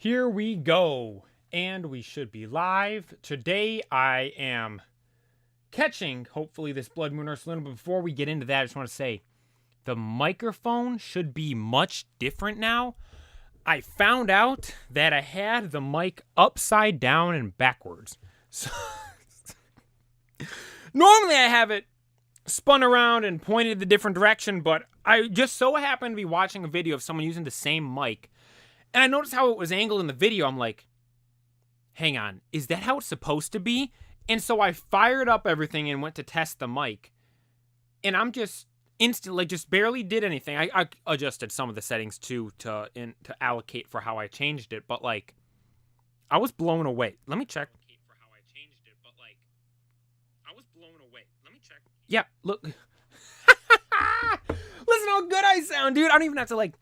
Here we go, and we should be live. Today I am catching, hopefully, this Blood Moon Ursaluna, but before we get into that, I just want to say, the microphone should be much different now. I found out that I had the mic upside down and backwards. So normally I have it spun around and pointed the different direction, but I just so happened to be watching a video of someone using the same mic. And I noticed how it was angled in the video. I'm like, hang on, is that how it's supposed to be? And so I fired up everything and went to test the mic. And I'm just instantly, just barely did anything. I adjusted some of the settings too to allocate for how I changed it. But like, I was blown away. Let me check. Yeah, look. Listen how good I sound, dude. I don't even have to like...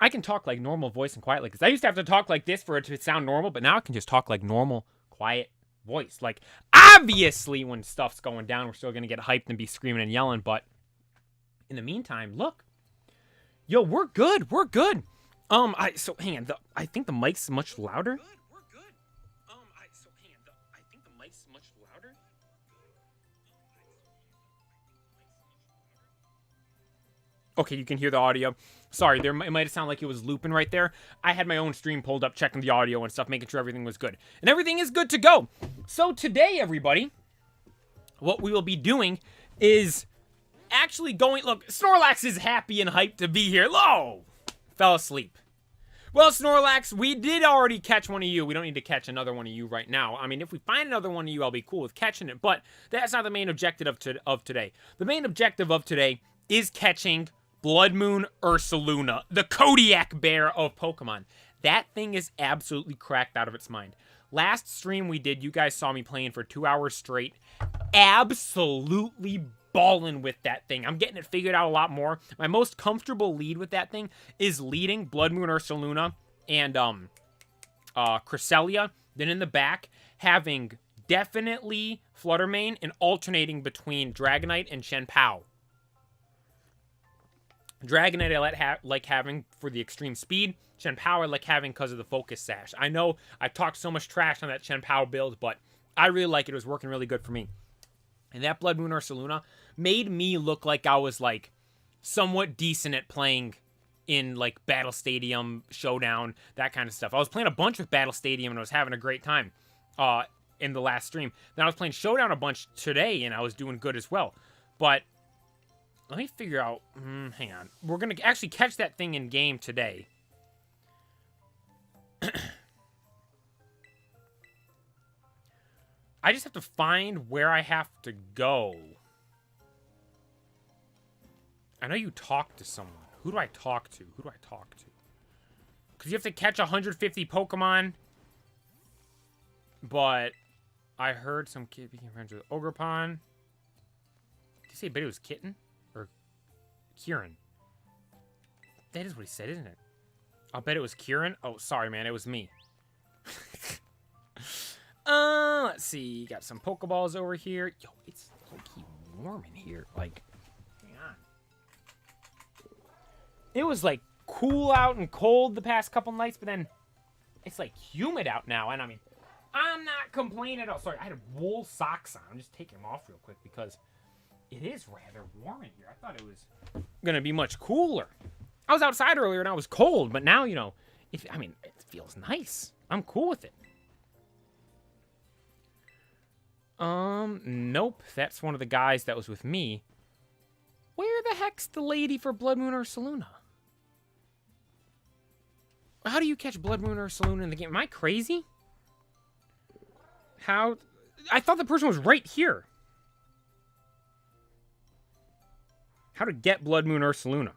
I can talk like normal voice and quietly, because I used to have to talk like this for it to sound normal, but now I can just talk like normal, quiet voice. Like, obviously, when stuff's going down, we're still going to get hyped and be screaming and yelling, but in the meantime, look. Yo, we're good. We're good. So, hang on. I think the mic's much louder. Okay, you can hear the audio. Sorry, it might have sounded like it was looping right there. I had my own stream pulled up, checking the audio and stuff, making sure everything was good. And everything is good to go. So today, everybody, what we will be doing is actually going... Look, Snorlax is happy and hyped to be here. Low! Fell asleep. Well, Snorlax, we did already catch one of you. We don't need to catch another one of you right now. I mean, if we find another one of you, I'll be cool with catching it. But that's not the main objective of today. The main objective of today is catching Blood Moon Ursaluna, the Kodiak bear of Pokemon. That thing is absolutely cracked out of its mind. Last stream we did, you guys saw me playing for 2 hours straight. Absolutely balling with that thing. I'm getting it figured out a lot more. My most comfortable lead with that thing is leading Blood Moon Ursaluna and Cresselia. Then in the back, having definitely Fluttermane and alternating between Dragonite and Shenpao. Dragonite I like having for the extreme speed. Shenpao I like having because of the focus sash. I know I've talked so much trash on that Shenpao build, but I really like it. It was working really good for me. And that Blood Moon Ursaluna made me look like I was like somewhat decent at playing in like Battle Stadium, Showdown, that kind of stuff. I was playing a bunch with Battle Stadium and I was having a great time in the last stream. Then I was playing Showdown a bunch today and I was doing good as well. But let me figure out... hang on. We're going to actually catch that thing in game today. I just have to find where I have to go. I know you talked to someone. Who do I talk to? Because you have to catch 150 Pokemon. But I heard some kid became friends with Ogrepon. Did you say but it was Kitten? Kieran. That is what he said, isn't it? I'll bet it was Kieran. Oh, sorry, man. It was me. Let's see. Got some Pokeballs over here. Yo, it's low-key warm in here. Like, hang on. It was, like, cool out and cold the past couple nights, but then it's, like, humid out now. And, I mean, I'm not complaining at all. Sorry, I had wool socks on. I'm just taking them off real quick because it is rather warm in here. I thought it was going to be much cooler. I was outside earlier and I was cold, but now, you know, it feels nice. I'm cool with it. Nope. That's one of the guys that was with me. Where the heck's the lady for Blood Moon Ursaluna? How do you catch Blood Moon Ursaluna in the game? Am I crazy? How? I thought the person was right here. How to get Blood Moon Ursaluna.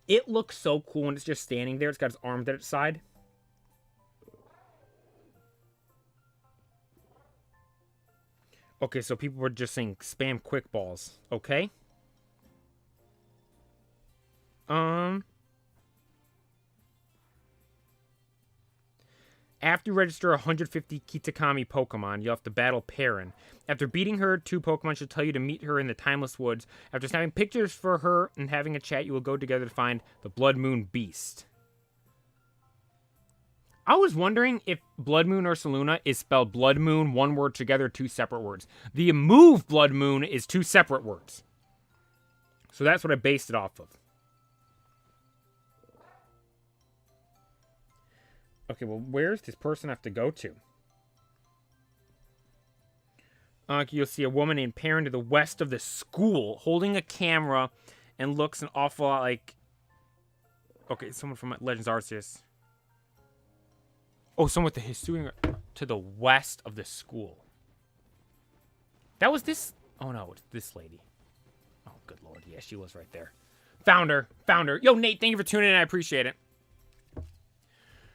It looks so cool when it's just standing there. It's got its arms at its side. Okay, so people were just saying spam quick balls. Okay. After you register 150 Kitakami Pokemon, you'll have to battle Perrin. After beating her, 2 Pokemon should tell you to meet her in the Timeless Woods. After snapping pictures for her and having a chat, you will go together to find the Blood Moon Beast. I was wondering if Blood Moon Ursaluna is spelled Blood Moon, one word together, two separate words. The move Blood Moon is two separate words. So that's what I based it off of. Okay, well, where's this person have to go to? You'll see a woman named Perrin to the west of the school holding a camera and looks an awful lot like... Okay, someone from Legends Arceus. Oh, someone with the Hisuian to the west of the school. That was this... Oh, no, it's this lady. Oh, good lord. Yeah, she was right there. Found her. Found her. Yo, Nate, thank you for tuning in. I appreciate it.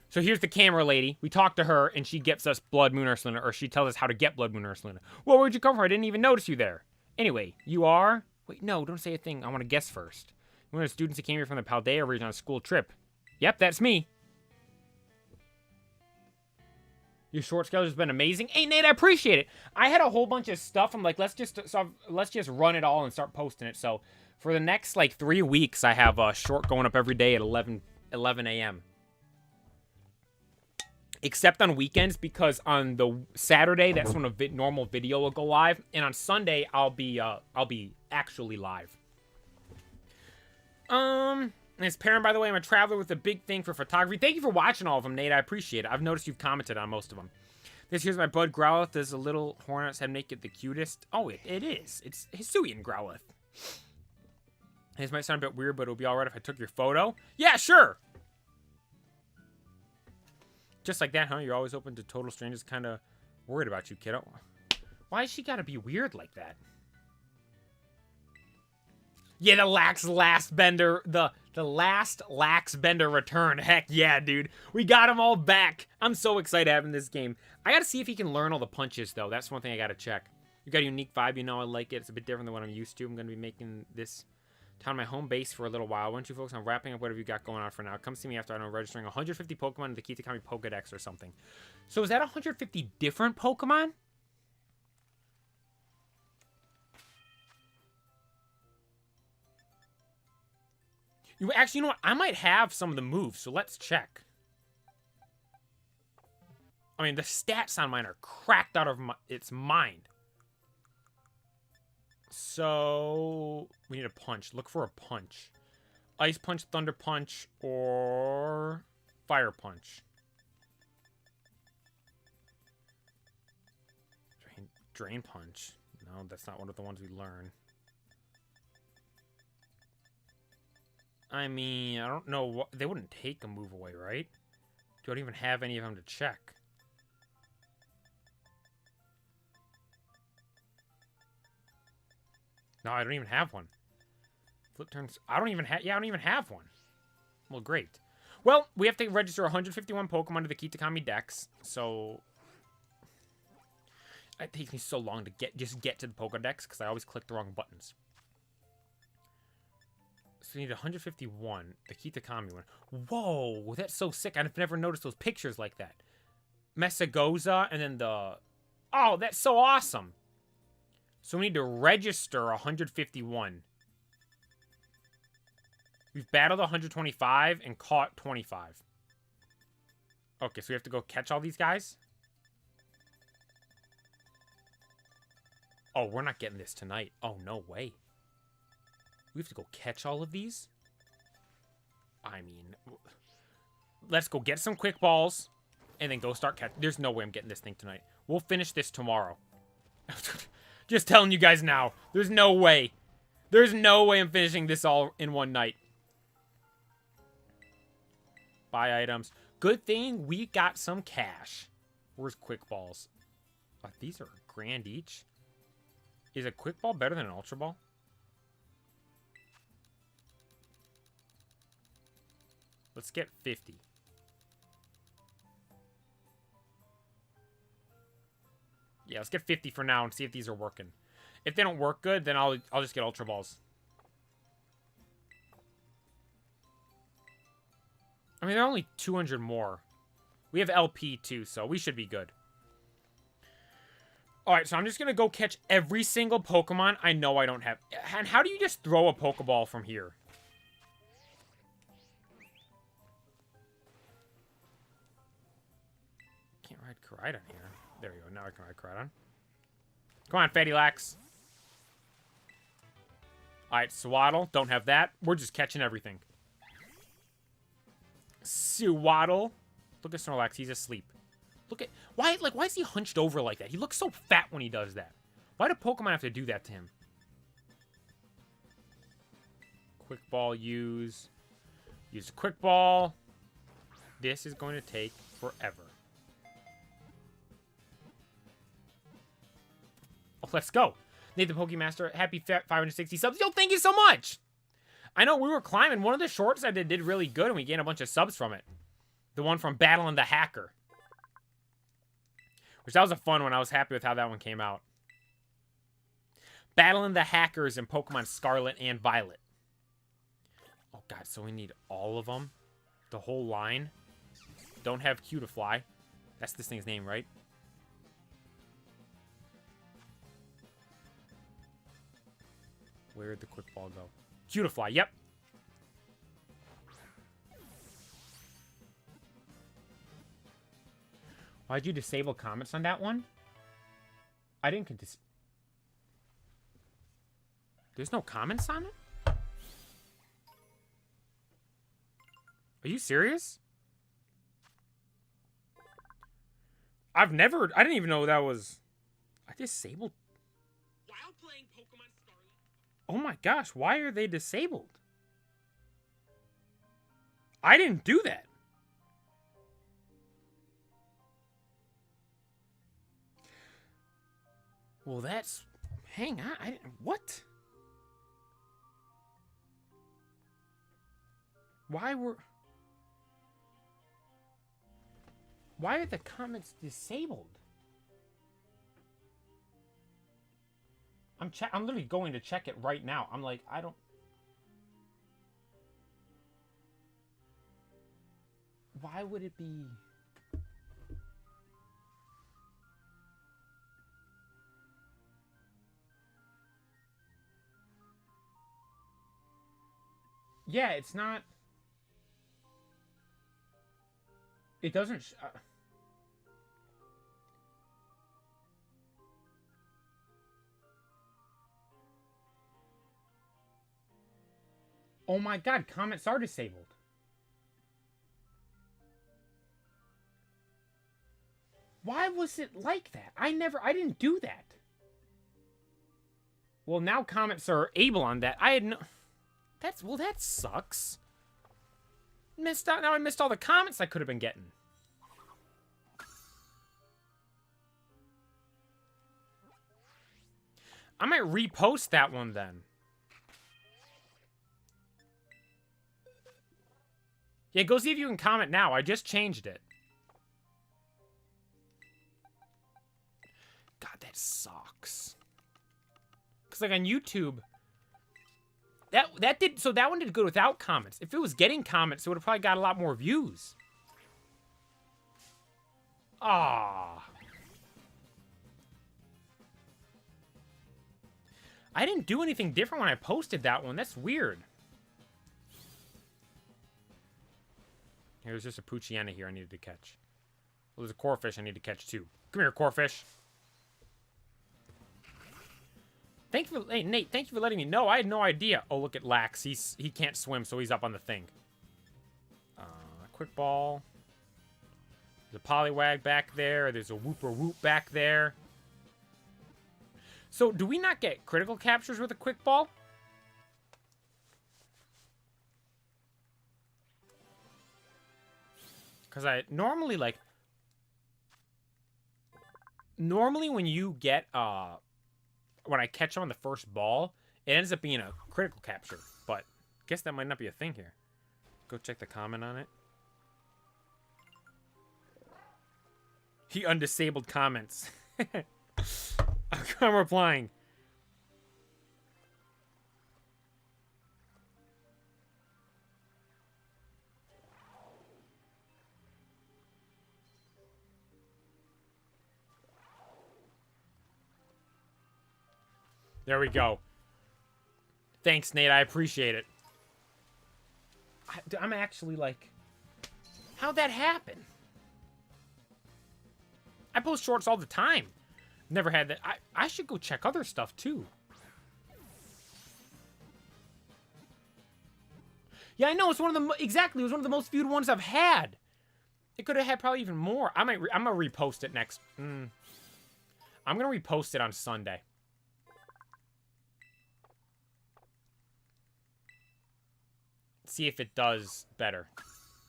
So here's the camera lady. We talked to her, and she gets us Blood Moon Ursaluna, or she tells us how to get Blood Moon Ursaluna. Well, where'd you come from? I didn't even notice you there. Anyway, you are... Wait, no, don't say a thing. I want to guess first. You're one of the students that came here from the Paldea region on a school trip. Yep, that's me. Your short schedule has been amazing. Hey, Nate, I appreciate it. I had a whole bunch of stuff. I'm like, let's just run it all and start posting it. So for the next, 3 weeks, I have a short going up every day at 11 a.m. Except on weekends, because on the Saturday, that's when a normal video will go live. And on Sunday, I'll be actually live. And it's Perrin, by the way. I'm a traveler with a big thing for photography. Thank you for watching all of them, Nate. I appreciate it. I've noticed you've commented on most of them. This here's my bud Growlithe. There's a little horn on its head, make it the cutest. Oh, it is. It's Hisuian Growlithe. This might sound a bit weird, but it'll be alright if I took your photo. Yeah, sure. Just like that, huh? You're always open to total strangers. Kind of worried about you, kiddo. Why has she got to be weird like that? Yeah, the last bender, the last lax bender return. Heck yeah, dude. We got them all back. I'm so excited having this game. I got to see if he can learn all the punches, though. That's one thing I got to check. You got a unique vibe. You know I like it. It's a bit different than what I'm used to. I'm going to be making this town my home base for a little while. Why don't you focus on wrapping up whatever you got going on for now? Come see me after I'm registering 150 Pokemon in the Kitakami Pokedex or something. So is that 150 different Pokemon? Actually, you know what? I might have some of the moves, so let's check. I mean, the stats on mine are cracked out of its mind. So, we need a punch. Look for a punch. Ice Punch, Thunder Punch, or Fire Punch. Drain Punch. No, that's not one of the ones we learn. I mean, I don't know what... They wouldn't take a move away, right? Don't even have any of them to check. No, I don't even have one. Flip turns. I don't even have... Yeah, I don't even have one. Well, great. Well, we have to register 151 Pokemon to the Kitakami Dex, so... It takes me so long to just get to the Pokedex, because I always click the wrong buttons. So we need 151. The Kitakami one. Whoa, that's so sick. I've never noticed those pictures like that. Mesagoza, and then the... Oh, that's so awesome. So we need to register 151. We've battled 125 and caught 25. Okay, so we have to go catch all these guys? Oh, we're not getting this tonight. Oh, no way. We have to go catch all of these? I mean, let's go get some quick balls and then go start catching. There's no way I'm getting this thing tonight. We'll finish this tomorrow. Just telling you guys now. There's no way. There's no way I'm finishing this all in one night. Buy items. Good thing we got some cash. Where's quick balls? Oh, these are $1,000 each. Is a quick ball better than an ultra ball? Let's get 50. Yeah, let's get 50 for now and see if these are working. If they don't work good, then I'll just get ultra balls. I mean, they're only 200 more. We have LP too, so we should be good. Alright, so I'm just gonna go catch every single Pokemon I know I don't have. And how do you just throw a Pokeball from here? can't ride Koraidon here. There we go. Now I can ride Koraidon. Come on, Fatty Lax. Alright, Swaddle. Don't have that. We're just catching everything. Swaddle. Look at Snorlax. He's asleep. Look at... Why is he hunched over like that? He looks so fat when he does that. Why do Pokemon have to do that to him? Quick Ball use. Use Quick Ball. This is going to take forever. Oh, let's go. Nate the Pokemaster, happy 560 subs. Yo, thank you so much. I know we were climbing. One of the shorts I did really good, and we gained a bunch of subs from it. The one from Battling the Hacker. Which, that was a fun one. I was happy with how that one came out. Battling the Hackers in Pokemon Scarlet and Violet. Oh, God, so we need all of them? The whole line? Don't have Cutiefly. That's this thing's name, right? Where'd the Quick Ball go? Cutiefly, yep. Why'd you disable comments on that one? I didn't There's no comments on it? Are you serious? I didn't even know that was... I disabled... While playing Pokemon Scarlet... Oh my gosh, why are they disabled? I didn't do that. Well, that's... Hang on, what? Why are the comments disabled? I'm literally going to check it right now. I'm like, I don't... Why would it be... Yeah, it's not... It doesn't... Oh my god, comments are disabled. Why was it like that? I didn't do that. Well, now comments are able on that. I had no... Well, that sucks. Missed out. Now I missed all the comments I could have been getting. I might repost that one then. Yeah, go see if you can comment now. I just changed it. God, that sucks. Because, like, on YouTube... That one did good without comments. If it was getting comments, it would have probably got a lot more views. Ah. I didn't do anything different when I posted that one. That's weird. There's just a Poochyena here I needed to catch. Well, there's a Corphish I need to catch too. Come here, Corphish. Hey, Nate, thank you for letting me know. I had no idea. Oh, look at Lax. He can't swim, so he's up on the thing. Quick Ball. There's a Poliwag back there. There's a Whoop back there. So, do we not get critical captures with a Quick Ball? Because I normally, like... Normally when you get, when I catch them on the first ball, it ends up being a critical capture. But I guess that might not be a thing here. Go check the comment on it. He undisabled comments. I'm replying. There we go. Thanks, Nate. I appreciate it. I'm actually like... How'd that happen? I post shorts all the time. Never had that. I should go check other stuff, too. Yeah, I know. It's one of the... Exactly. It was one of the most viewed ones I've had. It could have had probably even more. I'm going to repost it next... I'm going to repost it on Sunday. See if it does better.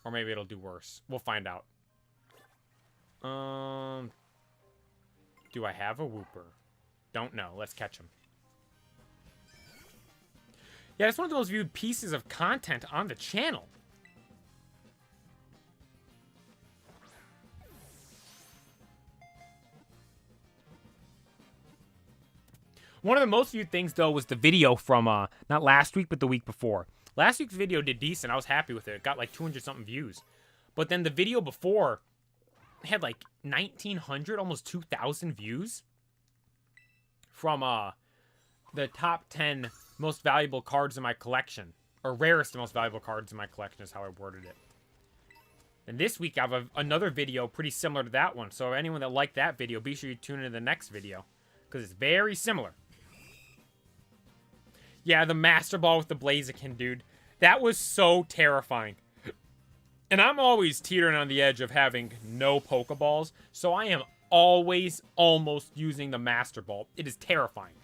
Or maybe it'll do worse. We'll find out. Do I have a Wooper? Don't know. Let's catch him. Yeah, it's one of the most viewed pieces of content on the channel. One of the most viewed things, though, was the video from, not last week, but the week before. Last week's video did decent. I was happy with it. It got like 200-something views. But then the video before had like 1,900, almost 2,000 views. From, the top 10 most valuable cards in my collection. Or rarest and most valuable cards in my collection is how I worded it. And this week I have another video pretty similar to that one. So anyone that liked that video, be sure you tune into the next video. Because it's very similar. Yeah, the Master Ball with the Blaziken, dude. That was so terrifying. And I'm always teetering on the edge of having no Pokeballs. So I am always almost using the Master Ball. It is terrifying.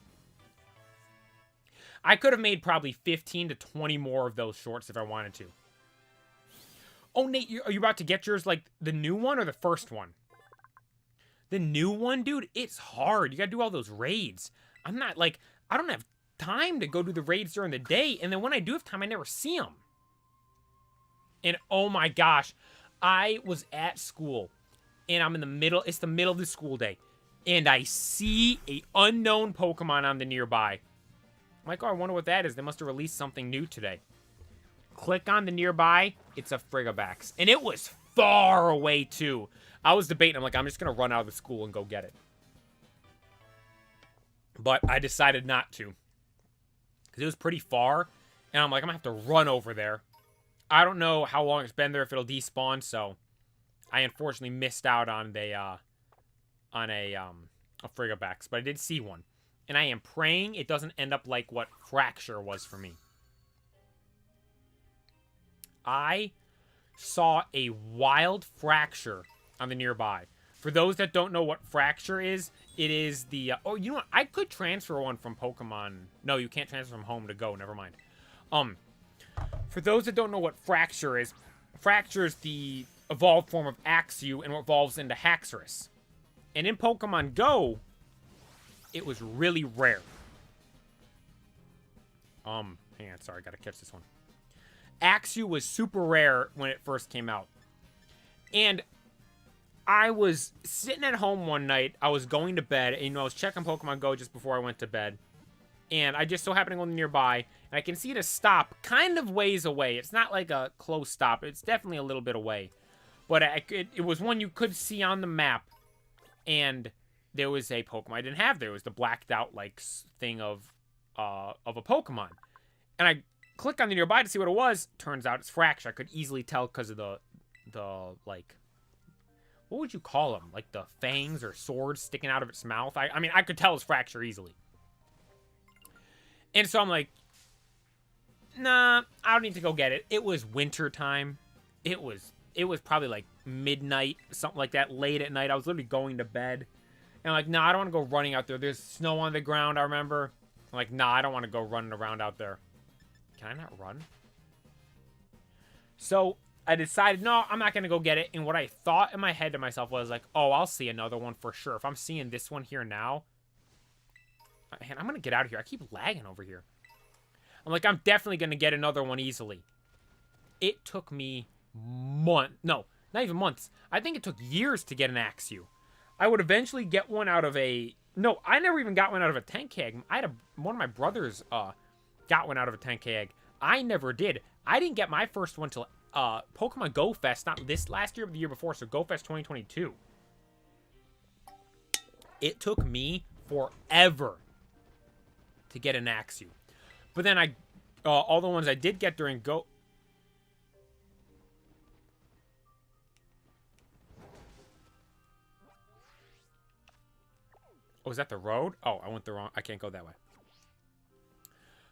I could have made probably 15 to 20 more of those shorts if I wanted to. Oh, Nate, are you about to get yours, like, the new one or the first one? The new one, dude, it's hard. You gotta do all those raids. I'm not, like, I don't have time to go do the raids during the day, and then when I do have time, I never see them. And, oh my gosh, I was at school, and I'm in the middle, it's the middle of the school day, and I see a unknown Pokemon on the nearby. I'm like, oh, I wonder what that is. They must have released something new today. Click on the nearby, it's a Frigibax. And it was far away, too. I was debating, I'm like, I'm just going to run out of the school and go get it. But I decided not to. Because it was pretty far, and I'm like, I'm going to have to run over there. I don't know how long it's been there, if it'll despawn, so I unfortunately missed out on a Frigibax, but I did see one. And I am praying it doesn't end up like what Fracture was for me. I saw a wild Fracture on the nearby. For those that don't know what Fracture is, it is the... oh, you know what? I could transfer one from Pokemon. No, you can't transfer from home to Go. Never mind. For those that don't know what Fracture is the evolved form of Axew and evolves into Haxorus. And in Pokemon Go, it was really rare. Hang on, sorry, gotta catch this one. Axew was super rare when it first came out. And I was sitting at home one night, I was going to bed, and I was checking Pokemon Go just before I went to bed. And I just so happened to go nearby, and I can see it a stop kind of ways away. It's not like a close stop, it's definitely a little bit away. But it was one you could see on the map, and there was a Pokemon I didn't have there. It was the blacked out, like, thing of a Pokemon. And I click on the nearby to see what it was. Turns out it's Fracture. I could easily tell because of the, like, what would you call them? Like, the fangs or swords sticking out of its mouth? I mean, I could tell it's Fracture easily. And so I'm like, nah, I don't need to go get it. It was winter time. It was probably, like, midnight, something like that, late at night. I was literally going to bed. And I'm like, nah, I don't want to go running out there. There's snow on the ground, I remember. I'm like, nah, I don't want to go running around out there. Can I not run? So I decided, no, I'm not going to go get it. And what I thought in my head to myself was like, oh, I'll see another one for sure. If I'm seeing this one here now. Man, I'm going to get out of here. I keep lagging over here. I'm like, I'm definitely going to get another one easily. It took me months. No, not even months. I think it took years to get an Axew. I would eventually get one out of a... No, I never even got one out of a 10k egg. One of my brothers got one out of a 10k egg. I never did. I didn't get my first one till Pokemon Go Fest, not this last year, but the year before, so Go Fest 2022. It took me forever to get an Axew. But then all the ones I did get during Go... Oh, is that the road? Oh, I went the wrong... I can't go that way.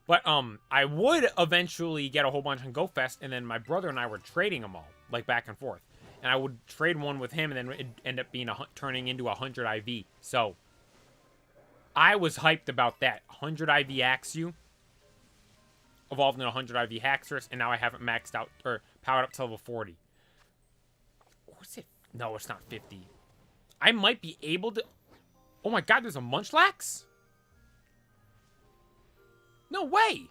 But, I would eventually get a whole bunch on GoFest, and then my brother and I were trading them all, like, back and forth. And I would trade one with him, and then it'd end up being turning into 100 IV. So, I was hyped about that. 100 IV Axew evolved into 100 IV Haxorus, and now I haven't maxed out, or powered up to level 40. What's it? No, it's not 50. I might be able to... Oh my god, there's a Munchlax? No way!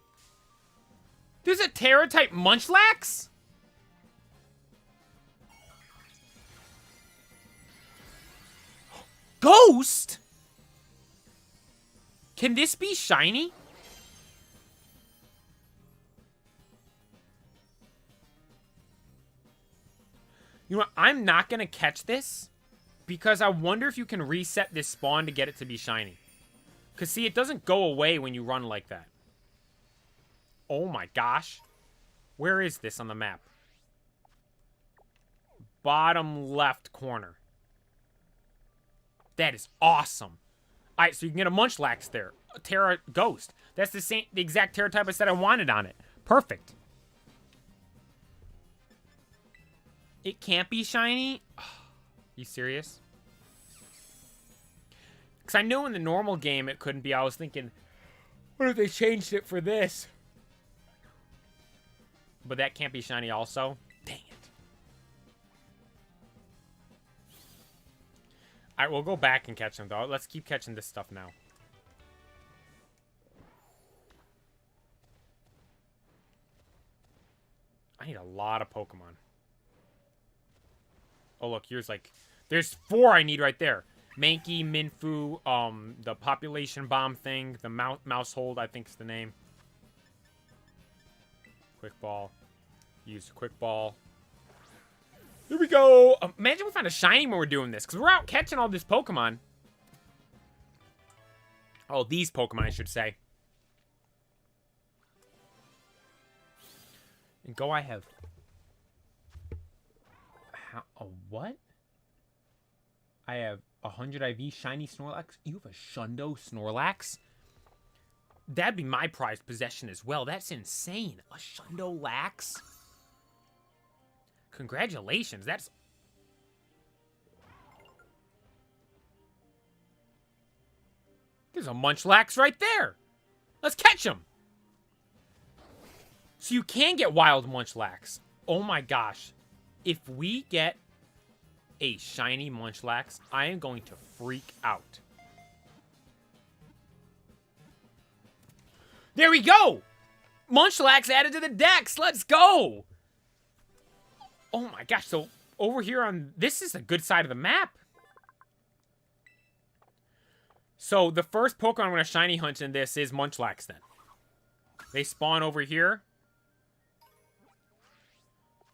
There's a Terra-type Munchlax? Ghost? Can this be shiny? You know what? I'm not going to catch this because I wonder if you can reset this spawn to get it to be shiny. Because, see, it doesn't go away when you run like that. Oh, my gosh. Where is this on the map? Bottom left corner. That is awesome. All right, so you can get a Munchlax there. A Terra Ghost. That's the exact Terra type I said I wanted on it. Perfect. It can't be shiny? You serious? Because I know in the normal game it couldn't be. I was thinking, what if they changed it for this? But that can't be shiny also? Dang it. Alright, we'll go back and catch them, though. Let's keep catching this stuff now. I need a lot of Pokemon. Oh, look, here's like... There's 4 I need right there. Mankey, Minfu, the population bomb thing, the mouse hold, I think is the name. Quick ball. Use quick ball. Here we go! Imagine we find a shiny when we're doing this, because we're out catching all this Pokemon. Oh, these Pokemon, I should say. And go, I have... A what? I have 100 IV shiny Snorlax. You have a Shundo Snorlax? That'd be my prized possession as well. That's insane. A Shundo Lax? Congratulations. That's... There's a Munchlax right there. Let's catch him. So you can get wild Munchlax. Oh my gosh. If we get a shiny Munchlax, I am going to freak out. There we go! Munchlax added to the dex! Let's go! Oh my gosh, so over here on... This is a good side of the map. So the first Pokemon I'm going to shiny hunt in this is Munchlax then. They spawn over here.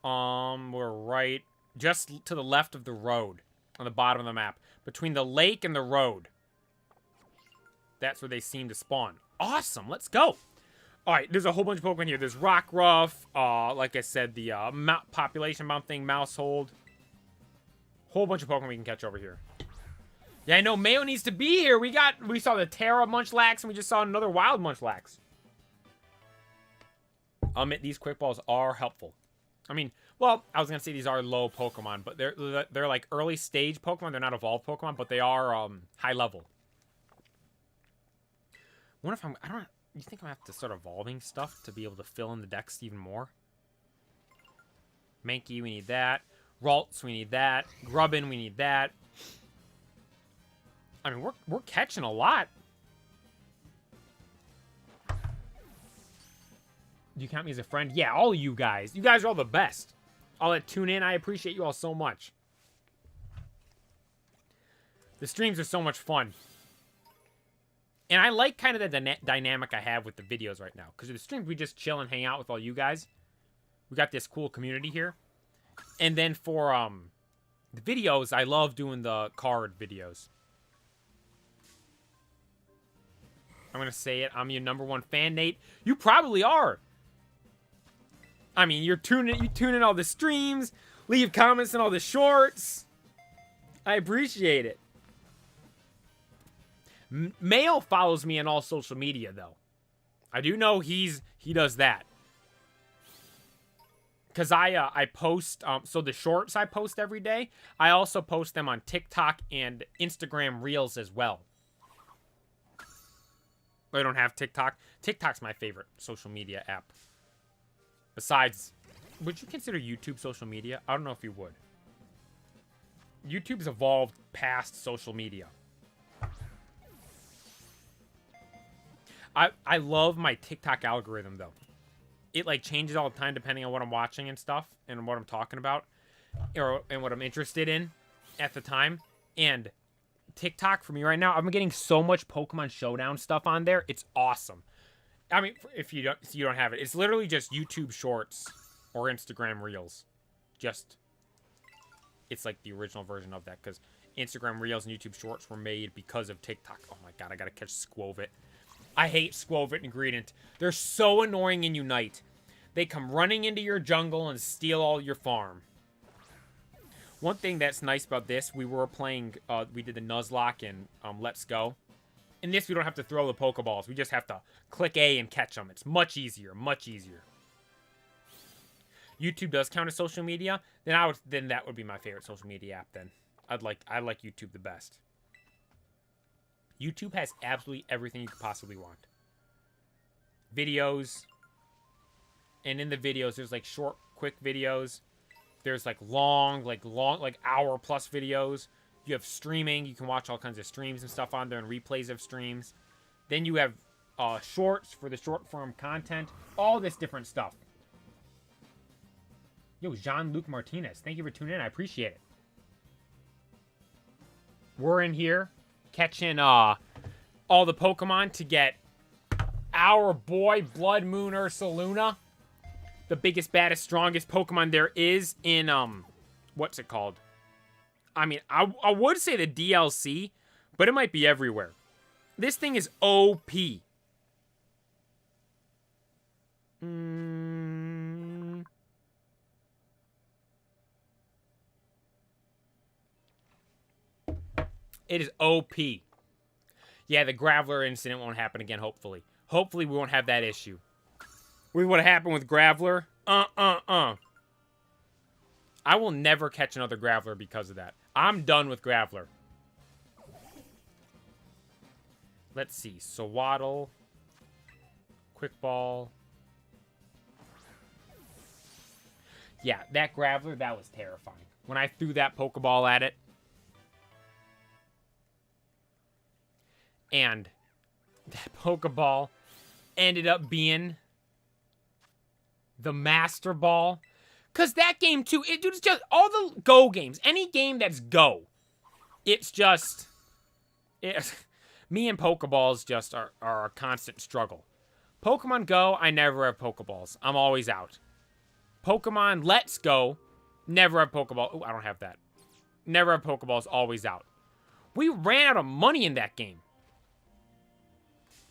We're right just to the left of the road on the bottom of the map. Between the lake and the road. That's where they seem to spawn. Awesome, let's go. Alright, there's a whole bunch of Pokemon here. There's Rockruff, like I said, the population bomb thing, Mousehold. Whole bunch of Pokemon we can catch over here. Yeah, I know Mayo needs to be here. We saw the Terra Munchlax and we just saw another wild Munchlax. I'll admit these quick balls are helpful. I mean, well, I was gonna say these are low Pokemon, but they're like early stage Pokemon. They're not evolved Pokemon, but they are high level. What if you think I'm gonna have to start evolving stuff to be able to fill in the decks even more? Mankey, we need that. Ralts, we need that. Grubbin, we need that. I mean, we're catching a lot. Do you count me as a friend? Yeah, all of you guys. You guys are all the best. All that tune in, I appreciate you all so much. The streams are so much fun. And I like kind of the dynamic I have with the videos right now. Because the streams, we just chill and hang out with all you guys. We got this cool community here. And then for the videos, I love doing the card videos. I'm going to say it. I'm your #1 fan, Nate. You probably are. I mean, you tune in all the streams, leave comments on all the shorts. I appreciate it. Mayo follows me on all social media, though. I do know he does that. Because I post, so the shorts I post every day, I also post them on TikTok and Instagram Reels as well. I don't have TikTok. TikTok's my favorite social media app. Besides, would you consider YouTube social media? I don't know if you would. YouTube's evolved past social media. I love my TikTok algorithm, though. It, like, changes all the time depending on what I'm watching and stuff, and what I'm talking about, and what I'm interested in at the time. And TikTok, for me right now, I'm getting so much Pokemon Showdown stuff on there. It's awesome. I mean, if you don't have it, it's literally just YouTube Shorts or Instagram Reels. It's like the original version of that, because Instagram Reels and YouTube Shorts were made because of TikTok. Oh my god, I gotta catch Squovit. I hate Squovit and Greedent. They're so annoying in Unite. They come running into your jungle and steal all your farm. One thing that's nice about this, we were playing, we did the Nuzlocke and Let's Go. In this, we don't have to throw the Pokeballs. We just have to click A and catch them. It's much easier, much easier. YouTube does count as social media. Then that would be my favorite social media app. Then I like YouTube the best. YouTube has absolutely everything you could possibly want. Videos. And in the videos, there's like short, quick videos. There's like long, like hour-plus videos. You have streaming. You can watch all kinds of streams and stuff on there and replays of streams. Then you have shorts for the short-form content. All this different stuff. Yo, Jean-Luc Martinez, thank you for tuning in. I appreciate it. We're in here catching all the Pokemon to get our boy Blood Moon Ursaluna. The biggest, baddest, strongest Pokemon there is in, what's it called? I mean, I would say the DLC, but it might be everywhere. This thing is OP. It is OP. Yeah, the Graveler incident won't happen again, hopefully. Hopefully we won't have that issue. With what happened with Graveler? I will never catch another Graveler because of that. I'm done with Graveler. Let's see. Sawaddle. Quick Ball. Yeah, that Graveler, that was terrifying. When I threw that Pokeball at it. And that Pokeball ended up being the Master Ball. Because that game, too, dude, it's just all the Go games. Any game that's Go. It's just... me and Pokeballs just are a constant struggle. Pokemon Go, I never have Pokeballs. I'm always out. Pokemon Let's Go, never have Pokeball. Oh, I don't have that. Never have Pokeballs, always out. We ran out of money in that game.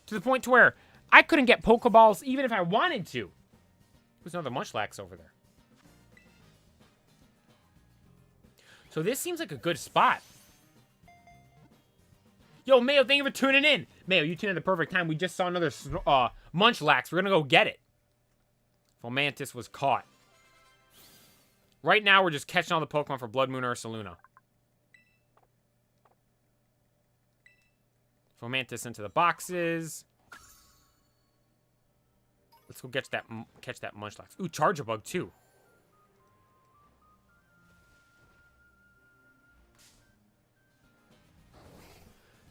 To the point to where I couldn't get Pokeballs even if I wanted to. There's another Munchlax over there. So this seems like a good spot. Yo, Mayo, thank you for tuning in. Mayo, you tuned in at the perfect time. We just saw another Munchlax. We're going to go get it. Fomantis was caught. Right now, we're just catching all the Pokemon for Blood Moon Ursaluna. Fomantis into the boxes. Let's go catch that Munchlax. Ooh, Charjabug too.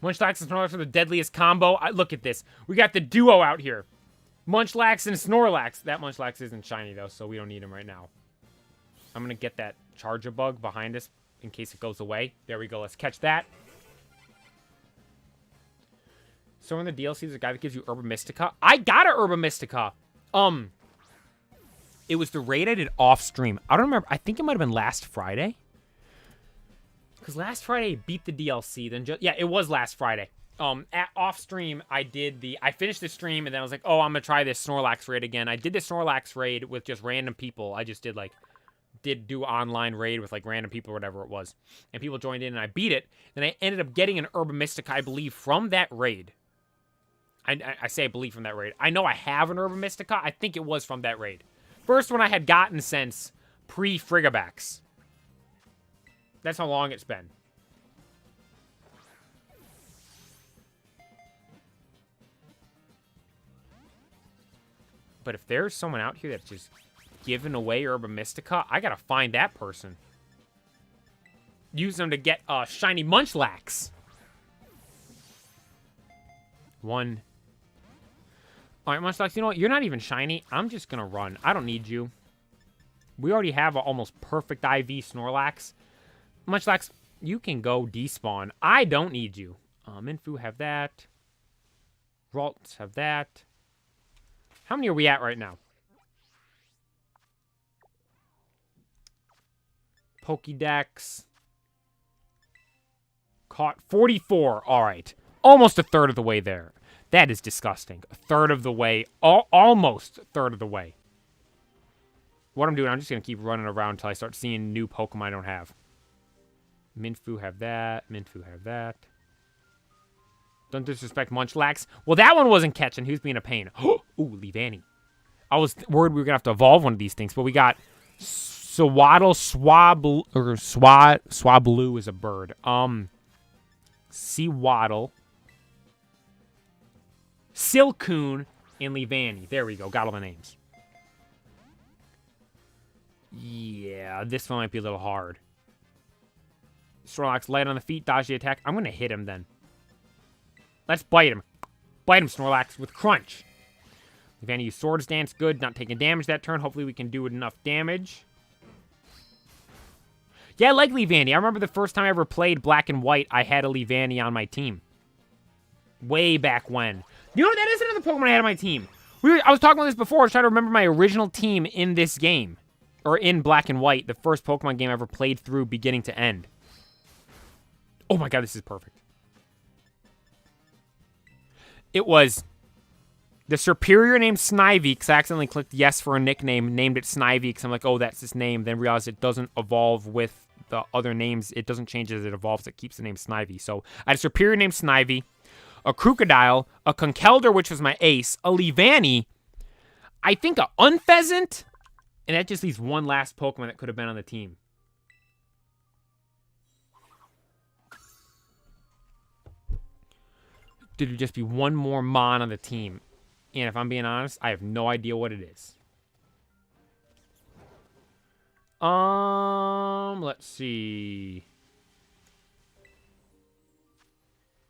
Munchlax and Snorlax are the deadliest combo. Look at this. We got the duo out here. Munchlax and Snorlax. That Munchlax isn't shiny though, so we don't need him right now. I'm gonna get that Charjabug behind us in case it goes away. There we go. Let's catch that. So in the DLC, there's a guy that gives you Herba Mystica. I got a Herba Mystica. It was the raid I did off stream. I don't remember. I think it might have been last Friday. Because last Friday I beat the DLC. Then yeah, it was last Friday. Off stream, I finished the stream and then I was like, oh, I'm gonna try this Snorlax raid again. I did the Snorlax raid with just random people. I just did like did do online raid with like random people or whatever it was. And people joined in and I beat it. Then I ended up getting an Herba Mystica, I believe, from that raid. I say I believe from that raid. I know I have an Herba Mystica. I think it was from that raid. First one I had gotten since pre-Frigabax. That's how long it's been. But if there's someone out here that's just giving away Herba Mystica, I gotta find that person. Use them to get shiny Munchlax. One. Alright, Munchlax, you know what? You're not even shiny. I'm just gonna run. I don't need you. We already have an almost perfect IV Snorlax. Munchlax, you can go despawn. I don't need you. Minfu have that. Ralts have that. How many are we at right now? Pokédex. Caught 44. All right. Almost a third of the way there. That is disgusting. A third of the way. Almost a third of the way. What I'm doing, I'm just going to keep running around until I start seeing new Pokemon I don't have. Minfu have that. Minfu have that. Don't disrespect Munchlax. Well, that one wasn't catching. He was being a pain. Ooh, Leavanny. I was worried we were going to have to evolve one of these things, but we got Swaddle, Swablu is a bird. Seawaddle, Silcoon, and Leavanny. There we go. Got all the names. Yeah, this one might be a little hard. Snorlax light on the feet, dodge the attack. I'm going to hit him then. Let's bite him. Bite him, Snorlax, with Crunch. Leavanny used Swords Dance. Good. Not taking damage that turn. Hopefully we can do enough damage. Yeah, I like Leavanny. I remember the first time I ever played Black and White, I had a Leavanny on my team. Way back when. You know what? That is another Pokemon I had on my team. I was talking about this before. I was trying to remember my original team in this game. Or in Black and White. The first Pokemon game I ever played through beginning to end. Oh my god, this is perfect. It was the superior named Snivy, because I accidentally clicked yes for a nickname, named it Snivy, because I'm like, oh, that's his name. Then realized it doesn't evolve with the other names. It doesn't change as it evolves. It keeps the name Snivy. So I had a superior named Snivy, a Crocodile, a Conkeldurr, which was my ace, a Leavanny, I think a Unpheasant, and that just leaves one last Pokemon that could have been on the team. Did there just be one more Mon on the team? And if I'm being honest, I have no idea what it is. Let's see.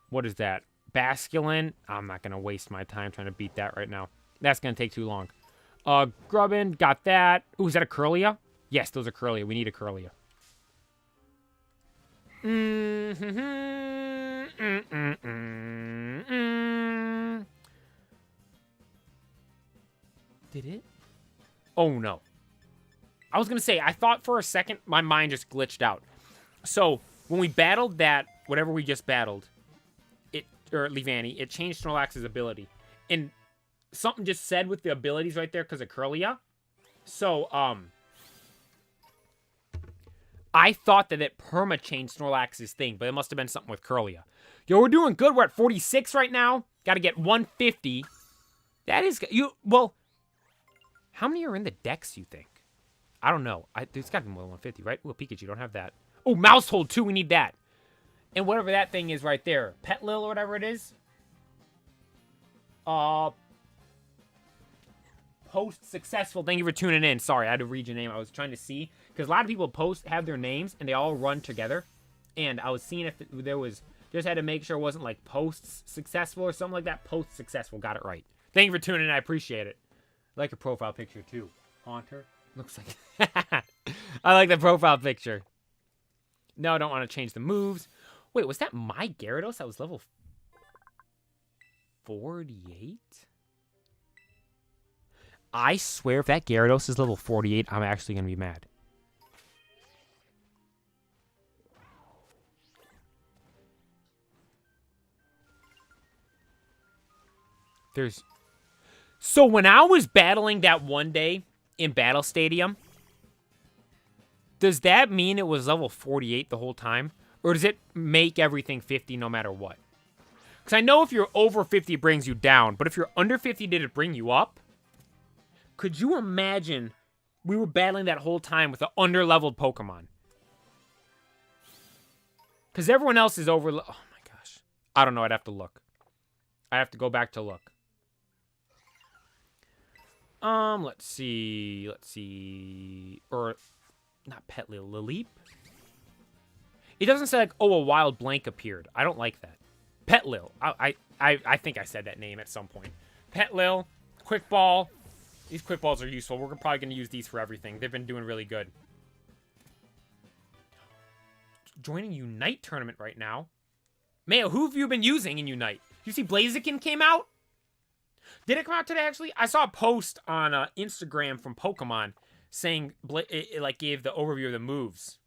What is that? Basculin? I'm not going to waste my time trying to beat that right now. That's going to take too long. Grubbin, got that. Ooh, is that a Curlia? Yes, those are Curlia. We need a Curlia. Did it? Oh, no. I was going to say, I thought for a second, my mind just glitched out. So, when we battled that, whatever we just battled, or Leavanny, it changed Snorlax's ability. And something just said with the abilities right there because of Curlia. So, I thought that it perma-changed Snorlax's thing, but it must have been something with Curlia. Yo, we're doing good. We're at 46 right now. Got to get 150. That is... Well, how many are in the decks, you think? I don't know. There's got to be more than 150, right? Ooh, Pikachu, don't have that. Oh, Mousehold, too. We need that. And whatever that thing is right there. Petlil or whatever it is. Post-successful. Thank you for tuning in. Sorry, I had to read your name. I was trying to see. Because a lot of people have their names, and they all run together. And I was seeing if there was... Just had to make sure it wasn't like post-successful or something like that. Post-successful. Got it right. Thank you for tuning in. I appreciate it. I like your profile picture, too. Haunter. Looks like... I like the profile picture. No, I don't want to change the moves. Wait, was that my Gyarados? That was level 48? I swear if that Gyarados is level 48, I'm actually going to be mad. So when I was battling that one day in Battle Stadium, Does that mean it was level 48 the whole time? Or does it make everything 50 no matter what? Because I know if you're over 50, it brings you down. But if you're under 50, did it bring you up? Could you imagine we were battling that whole time with an under-leveled Pokemon? Because everyone else is over... Oh my gosh. I don't know. I'd have to look. I have to go back to look. Let's see. Or, not Petlil, Lileep? It doesn't say, like, oh, a wild blank appeared. I don't like that. Petlil. I think I said that name at some point. Petlil, Quick Ball. These Quick Balls are useful. We're probably going to use these for everything. They've been doing really good. Joining Unite tournament right now. Mayo, who have you been using in Unite? You see Blaziken came out? Did it come out today, actually? I saw a post on Instagram from Pokemon saying it like gave the overview of the moves.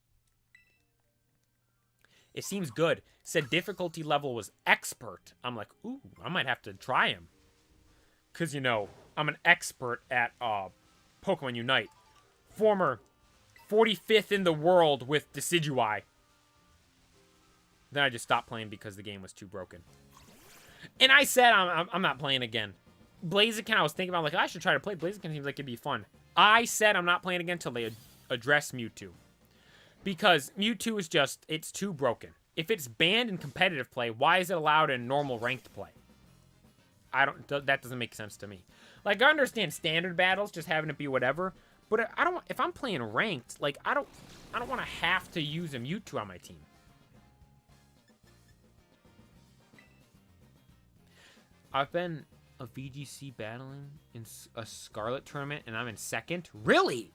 It seems good. It said difficulty level was expert. I'm like, ooh, I might have to try him. Because, you know, I'm an expert at Pokemon Unite. Former 45th in the world with Decidueye. Then I just stopped playing because the game was too broken. And I said I'm not playing again. Blaziken, I was thinking about, like, I should try to play. Blaziken seems like it'd be fun. I said I'm not playing again until they address Mewtwo. Because Mewtwo is just, it's too broken. If it's banned in competitive play, why is it allowed in normal ranked play? That doesn't make sense to me. Like, I understand standard battles, just having it be whatever. But I don't, if I'm playing ranked, like, I don't want to have to use a Mewtwo on my team. I've been a VGC battling in a Scarlet tournament, and I'm in second. Really?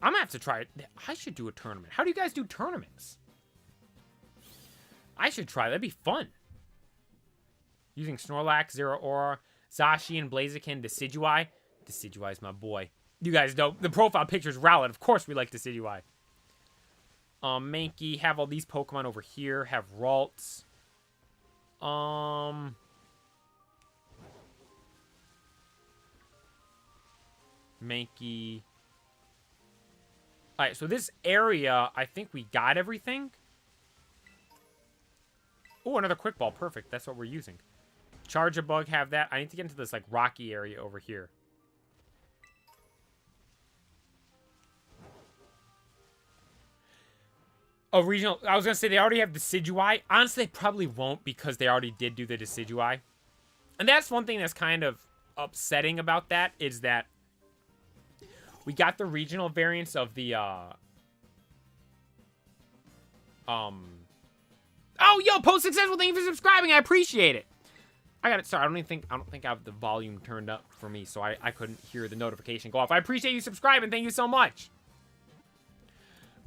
I'm gonna have to try it. I should do a tournament. How do you guys do tournaments? I should try. That'd be fun. Using Snorlax, Zero Aura, Zashi, and Blaziken, Decidueye. Decidueye's my boy. You guys know the profile picture's Rowlet. Of course we like Decidueye. Mankey. Have all these Pokemon over here. Have Ralts. Mankey. Alright, so this area, I think we got everything. Oh, another Quick Ball. Perfect. That's what we're using. Charge a Bug, have that. I need to get into this, like, rocky area over here. Oh, regional. I was going to say they already have Decidueye. Honestly, they probably won't because they already did do the Decidueye. And that's one thing that's kind of upsetting about that is that we got the regional variants of the, Oh, yo, post successful. Thank you for subscribing. I appreciate it. I got it. Sorry, I don't think I have the volume turned up for me, so I couldn't hear the notification go off. I appreciate you subscribing. Thank you so much.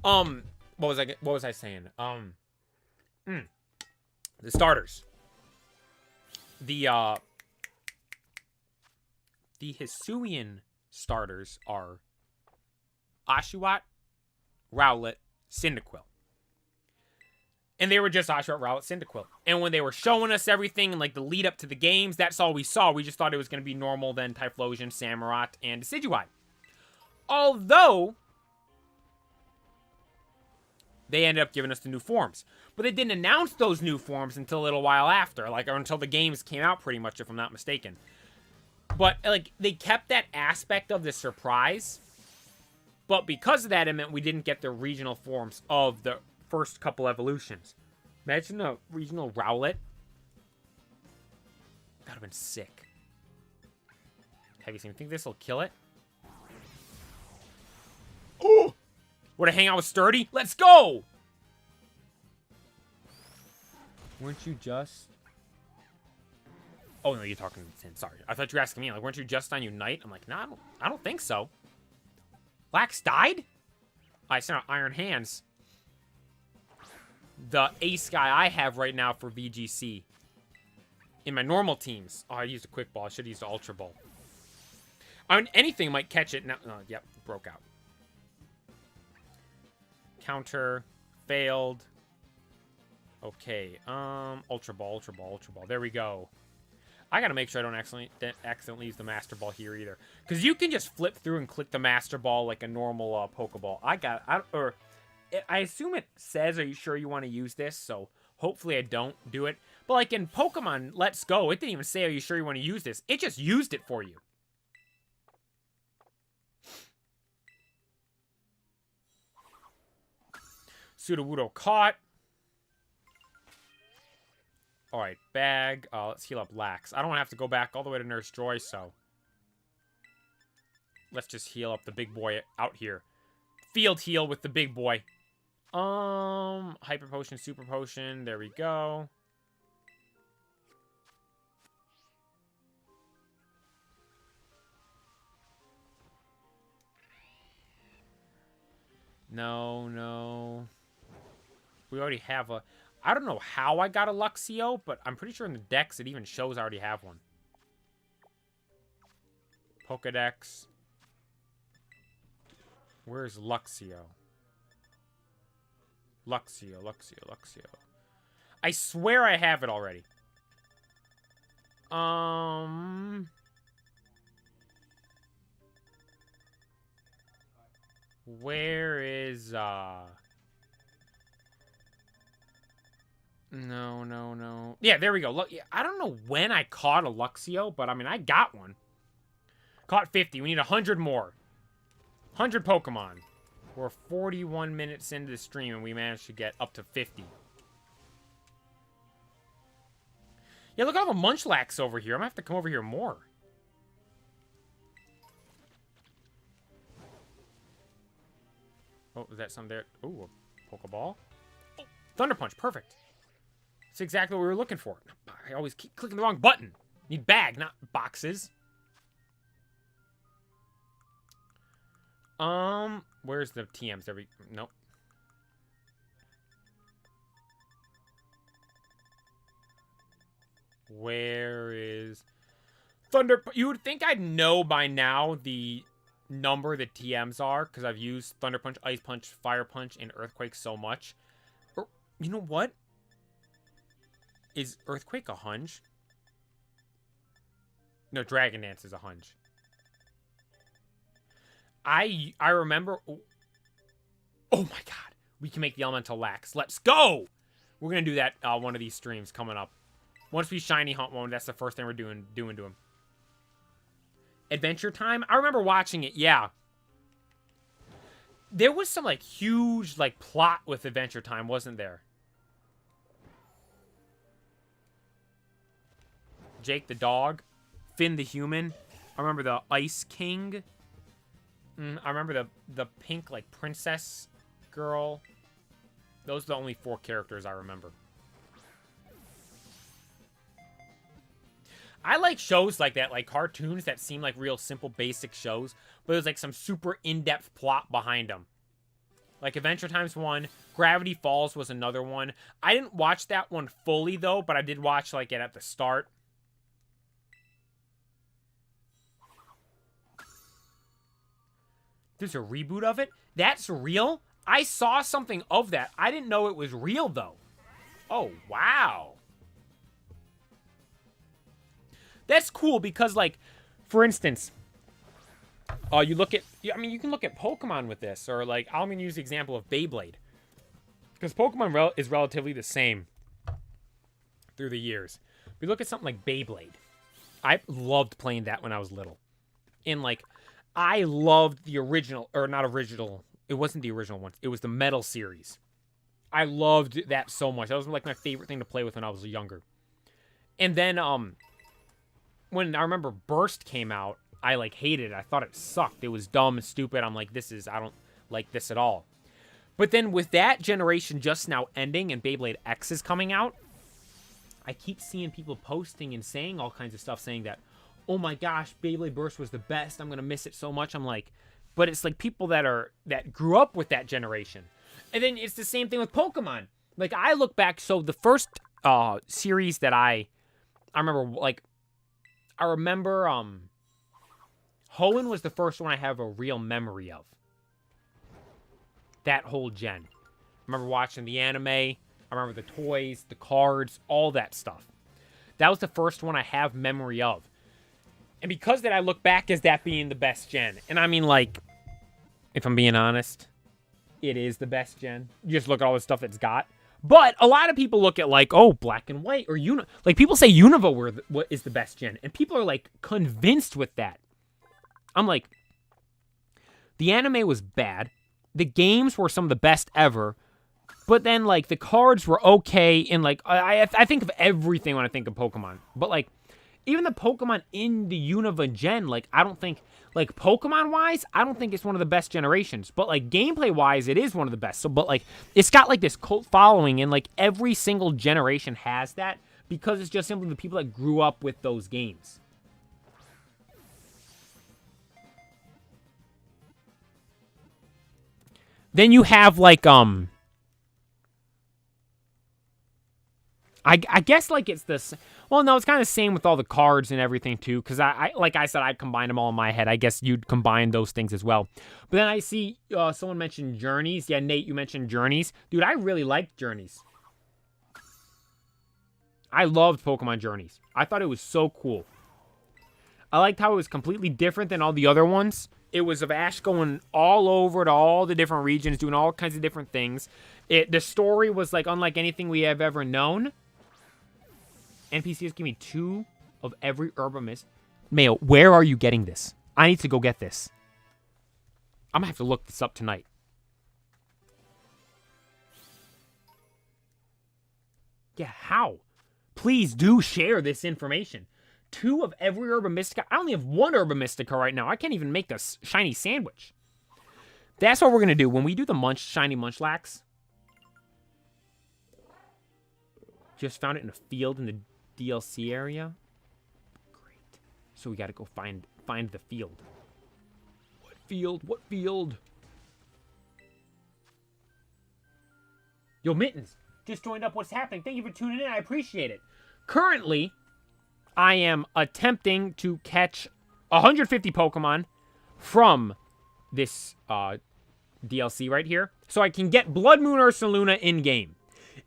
What was I saying? The starters. The Hisuian starters are Oshawott, Rowlet, Cyndaquil. And they were just Oshawott, Rowlet, Cyndaquil. And when they were showing us everything and like the lead up to the games, that's all we saw. We just thought it was going to be normal, then Typhlosion, Samurott, and Decidueye. Although they ended up giving us the new forms. But they didn't announce those new forms until a little while after, like, or until the games came out pretty much, if I'm not mistaken. But, like, they kept that aspect of the surprise. But because of that, it meant we didn't get the regional forms of the first couple evolutions. Imagine a regional Rowlet. That would have been sick. Heavy Seam. Think this will kill it? Oh! Would I hang out with Sturdy? Let's go! Weren't you just... Oh, no, you're talking to Tin. Sorry. I thought you were asking me. Like, weren't you just on Unite? I'm like, nah, I don't think so. Lax died? I sent out Iron Hands. The ace guy I have right now for VGC. In my normal teams. Oh, I used a Quick Ball. I should have used an Ultra Ball. I mean, anything might catch it. Now, yep, broke out. Counter. Failed. Okay. Ultra Ball, Ultra Ball, Ultra Ball. There we go. I gotta make sure I don't accidentally use the Master Ball here either. Because you can just flip through and click the Master Ball like a normal Pokeball. I assume it says, are you sure you want to use this? So hopefully I don't do it. But like in Pokemon Let's Go, it didn't even say, are you sure you want to use this? It just used it for you. Sudowoodo caught. Alright, bag. Let's heal up Lax. I don't want to have to go back all the way to Nurse Joy, so let's just heal up the big boy out here. Field heal with the big boy. Hyper potion, super potion. There we go. No. We already have a... I don't know how I got a Luxio, but I'm pretty sure in the Dex it even shows I already have one. Pokedex. Where's Luxio? Luxio. I swear I have it already. Where is, No. Yeah, there we go. Look, yeah, I don't know when I caught a Luxio, but I mean, I got one. Caught 50. We need 100 more. 100 Pokemon. We're 41 minutes into the stream, and we managed to get up to 50. Yeah, look, I have a Munchlax over here. I'm gonna have to come over here more. Oh, is that something there? Ooh, a Pokeball. Oh, Thunder Punch, perfect. That's exactly what we were looking for. I always keep clicking the wrong button. Need bag, not boxes. Where's the TMs? Nope. Where is Thunder? You would think I'd know by now the number the TMs are, because I've used Thunder Punch, Ice Punch, Fire Punch, and Earthquake so much. Or, you know what? Is Earthquake a hunch? No, Dragon Dance is a hunch. I remember... Oh my god. We can make the Elemental Lax. Let's go! We're going to do that one of these streams coming up. Once we shiny hunt one, that's the first thing we're doing to him. Adventure Time? I remember watching it, yeah. There was some, like, huge, like, plot with Adventure Time, wasn't there? Jake the dog. Finn the human. I remember the Ice King. I remember the pink, like, princess girl. Those are the only 4 characters I remember. I like shows like that, like cartoons that seem like real simple, basic shows, but there's like some super in-depth plot behind them. Like Adventure Time's one, Gravity Falls was another one. I didn't watch that one fully though, but I did watch like it at the start. There's a reboot of it? That's real? I saw something of that. I didn't know it was real though. Oh, wow. That's cool because, like, for instance, you look at... I mean, you can look at Pokemon with this. Or, like, I'm going to use the example of Beyblade. Because Pokemon is relatively the same through the years. We look at something like Beyblade. I loved playing that when I was little. And, like, I loved the original... Or, not original. It wasn't the original one. It was the Metal series. I loved that so much. That was, like, my favorite thing to play with when I was younger. And then, when I remember Burst came out, I, like, hated it. I thought it sucked. It was dumb and stupid. I'm like, I don't like this at all. But then with that generation just now ending and Beyblade X is coming out, I keep seeing people posting and saying all kinds of stuff saying that, oh my gosh, Beyblade Burst was the best. I'm going to miss it so much. I'm like, but it's like people that grew up with that generation. And then it's the same thing with Pokemon. Like, I look back, so the first series that I remember, like, Hoenn was the first one I have a real memory of. That whole gen. I remember watching the anime. I remember the toys, the cards, all that stuff. That was the first one I have memory of. And because that, I look back as that being the best gen. And I mean, like, if I'm being honest, It is the best gen. You just look at all the stuff it's got. But a lot of people look at like, oh, Black and White or like people say Unova what is the best gen, and people are like convinced with that. I'm like, the anime was bad, the games were some of the best ever, but then like the cards were okay, and like I think of everything when I think of Pokemon, but like even the Pokemon in the Unova gen, like I don't think. Like, Pokemon-wise, I don't think it's one of the best generations. But, like, gameplay-wise, it is one of the best. So, but, like, it's got, like, this cult following. And, like, every single generation has that. Because it's just simply the people that grew up with those games. Then you have, like, I guess, like, it's this... Well, no, it's kind of the same with all the cards and everything, too. Because, like I said, I combined them all in my head. I guess you'd combine those things as well. But then I see someone mentioned Journeys. Yeah, Nate, you mentioned Journeys. Dude, I really liked Journeys. I loved Pokemon Journeys. I thought it was so cool. I liked how it was completely different than all the other ones. It was of Ash going all over to all the different regions, doing all kinds of different things. The story was, like, unlike anything we have ever known. NPCs give me 2 of every herb mist. Mayo, where are you getting this? I need to go get this. I'm going to have to look this up tonight. Yeah, how? Please do share this information. 2 of every herb mystica. I only have 1 herb mystica right now. I can't even make a shiny sandwich. That's what we're going to do. When we do the shiny Munchlax. Just found it in a field in the DLC area. Great. So we gotta go find the field. What field? What field? Yo, Mittens, just joined up. What's happening? Thank you for tuning in. I appreciate it. Currently, I am attempting to catch 150 Pokemon from this DLC right here, so I can get Blood Moon Ursaluna in-game.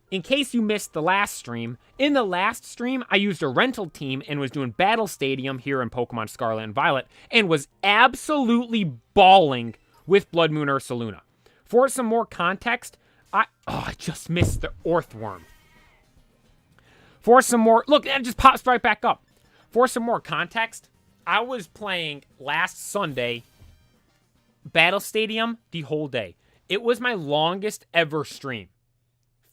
In case you missed the last stream, in the last stream, I used a rental team and was doing Battle Stadium here in Pokemon Scarlet and Violet, and was absolutely bawling with Blood Moon Ursaluna. For some more context, I just missed the Orthworm. For some more... Look, it just pops right back up. For some more context, I was playing last Sunday Battle Stadium the whole day. It was my longest ever stream.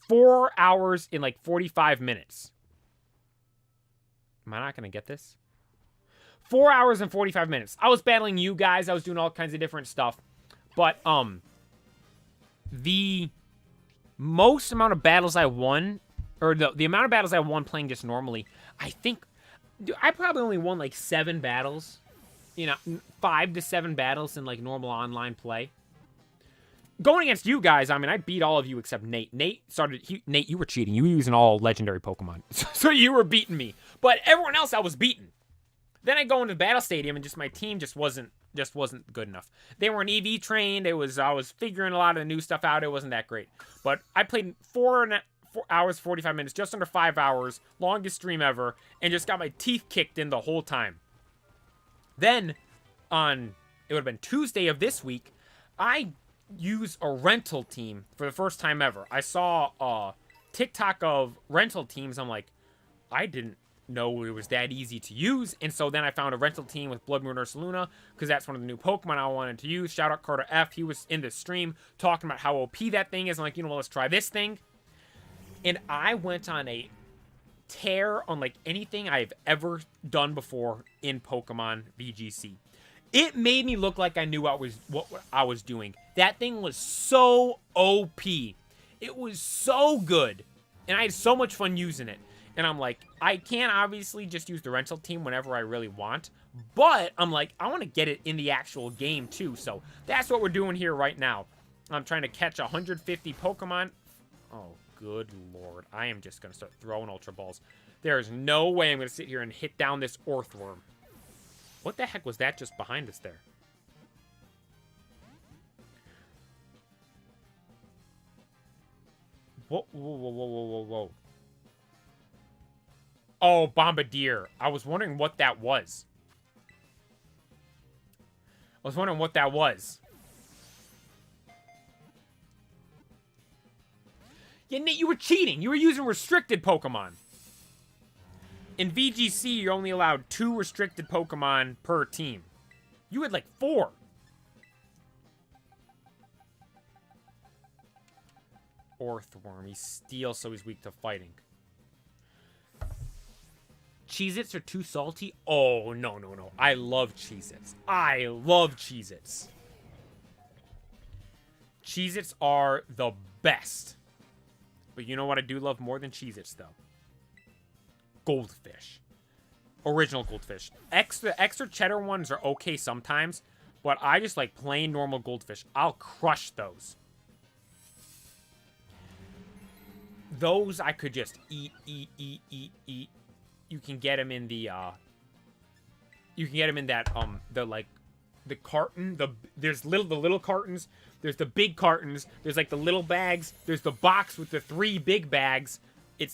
4 hours in like 45 minutes. Am I not going to get this? 4 hours and 45 minutes. I was battling you guys. I was doing all kinds of different stuff. But, the most amount of battles I won, or the amount of battles I won playing just normally, I think, I probably only won like 7 battles. You know, 5 to 7 battles in like normal online play. Going against you guys, I mean, I beat all of you except Nate. Nate, you were cheating. You were using all legendary Pokemon. So you were beating me. But everyone else, I was beating. Then I go into Battle Stadium, and just my team just wasn't good enough. They weren't EV trained. I was figuring a lot of the new stuff out. It wasn't that great. But I played 4 hours, 45 minutes, just under 5 hours, longest stream ever, and just got my teeth kicked in the whole time. Then, it would have been Tuesday of this week, I use a rental team for the first time ever. I saw a TikTok of rental teams. I'm like, I didn't know it was that easy to use. And so then I found a rental team with Blood Moon Ursaluna, because that's one of the new Pokemon I wanted to use. Shout out Carter F. He was in the stream talking about how OP that thing is. I'm like, you know what, let's try this thing. And I went on a tear on like anything I've ever done before in Pokemon VGC. It made me look like I knew what I was doing. That thing was so OP. It was so good. And I had so much fun using it. And I'm like, I can't obviously just use the rental team whenever I really want. But I'm like, I want to get it in the actual game too. So that's what we're doing here right now. I'm trying to catch 150 Pokemon. Oh, good lord. I am just going to start throwing Ultra Balls. There is no way I'm going to sit here and hit down this Orthworm. What the heck was that just behind us there? Whoa, whoa, whoa, whoa, whoa, whoa, whoa. Oh, Bombardier. I was wondering what that was. Yeah, Nate, you were cheating. You were using restricted Pokemon. In VGC, you're only allowed 2 restricted Pokemon per team. You had like 4. Orthworm. He's steel, so he's weak to fighting. Cheez-Its are too salty? Oh, no. I love Cheez-Its. I love Cheez-Its. Cheez-Its are the best. But you know what I do love more than Cheez-Its, though? Goldfish. Original Goldfish. Extra cheddar ones are okay sometimes, but I just like plain normal Goldfish. I'll crush those. Those I could just eat. You can get them in the, you can get them in that, the carton. There's the little cartons. There's the big cartons. There's, like, the little bags. There's the box with the 3 big bags.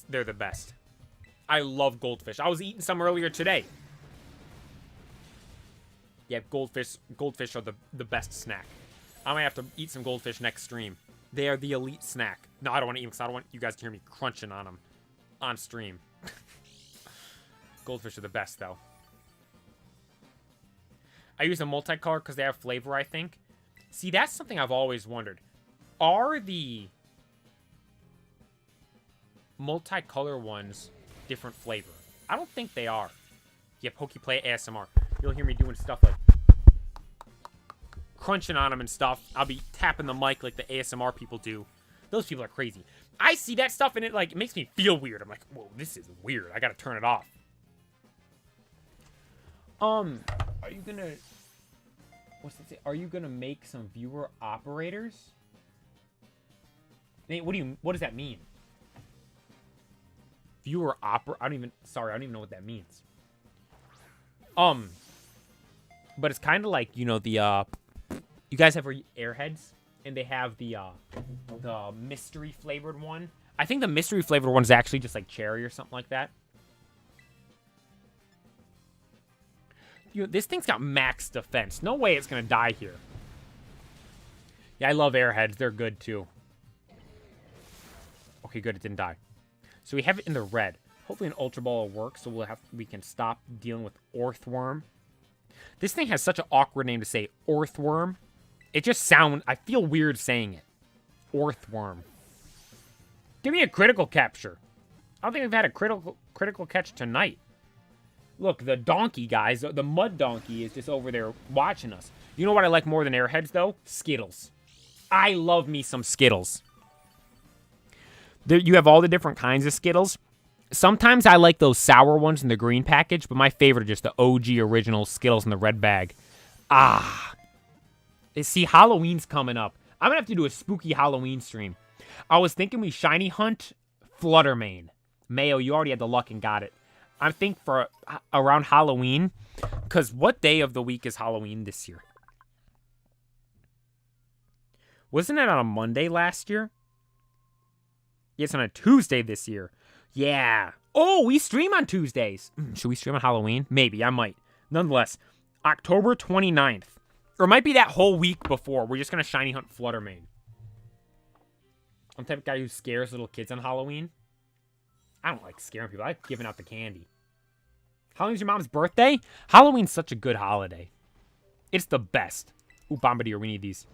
They're the best. I love Goldfish. I was eating some earlier today. Yeah, Goldfish are the best snack. I might have to eat some Goldfish next stream. They are the elite snack. No, I don't want to eat them because I don't want you guys to hear me crunching on them on stream. Goldfish are the best, though. I use a multicolor because they have flavor, I think. See, that's something I've always wondered. Are the multicolor ones different flavor? I don't think they are. Yeah, Pokeplay ASMR. You'll hear me doing stuff like crunching on them and stuff. I'll be tapping the mic like the ASMR people do. Those people are crazy. I see that stuff and it makes me feel weird. I'm like, whoa, this is weird. I gotta turn it off. Are you gonna... What's that say? Are you gonna make some viewer operators? Nate, what does that mean? Viewer I don't even know what that means. But it's kind of like, you know, the, you guys have Airheads, and they have the mystery flavored one. I think the mystery flavored one's actually just like cherry or something like that. You know, this thing's got max defense. No way it's gonna die here. Yeah, I love Airheads. They're good too. Okay, good. It didn't die. So we have it in the red. Hopefully an Ultra Ball will work, so we can stop dealing with Orthworm. This thing has such an awkward name to say, Orthworm. It just I feel weird saying it. Orthworm. Give me a critical capture. I don't think we've had a critical catch tonight. Look, the donkey, guys, the mud donkey is just over there watching us. You know what I like more than Airheads, though? Skittles. I love me some Skittles. You have all the different kinds of Skittles. Sometimes I like those sour ones in the green package, but my favorite are just the OG original Skittles in the red bag. Ah. See, Halloween's coming up. I'm going to have to do a spooky Halloween stream. I was thinking we shiny hunt Fluttermane. Mayo, you already had the luck and got it. I think for around Halloween, because what day of the week is Halloween this year? Wasn't it on a Monday last year? Yeah, it's on a Tuesday this year. Yeah. Oh, we stream on Tuesdays. Should we stream on Halloween? Maybe, I might. Nonetheless, October 29th. Or it might be that whole week before. We're just going to shiny hunt Fluttermane. I'm the type of guy who scares little kids on Halloween. I don't like scaring people. I like giving out the candy. Halloween's your mom's birthday? Halloween's such a good holiday. It's the best. Ooh, Bombardier, we need these.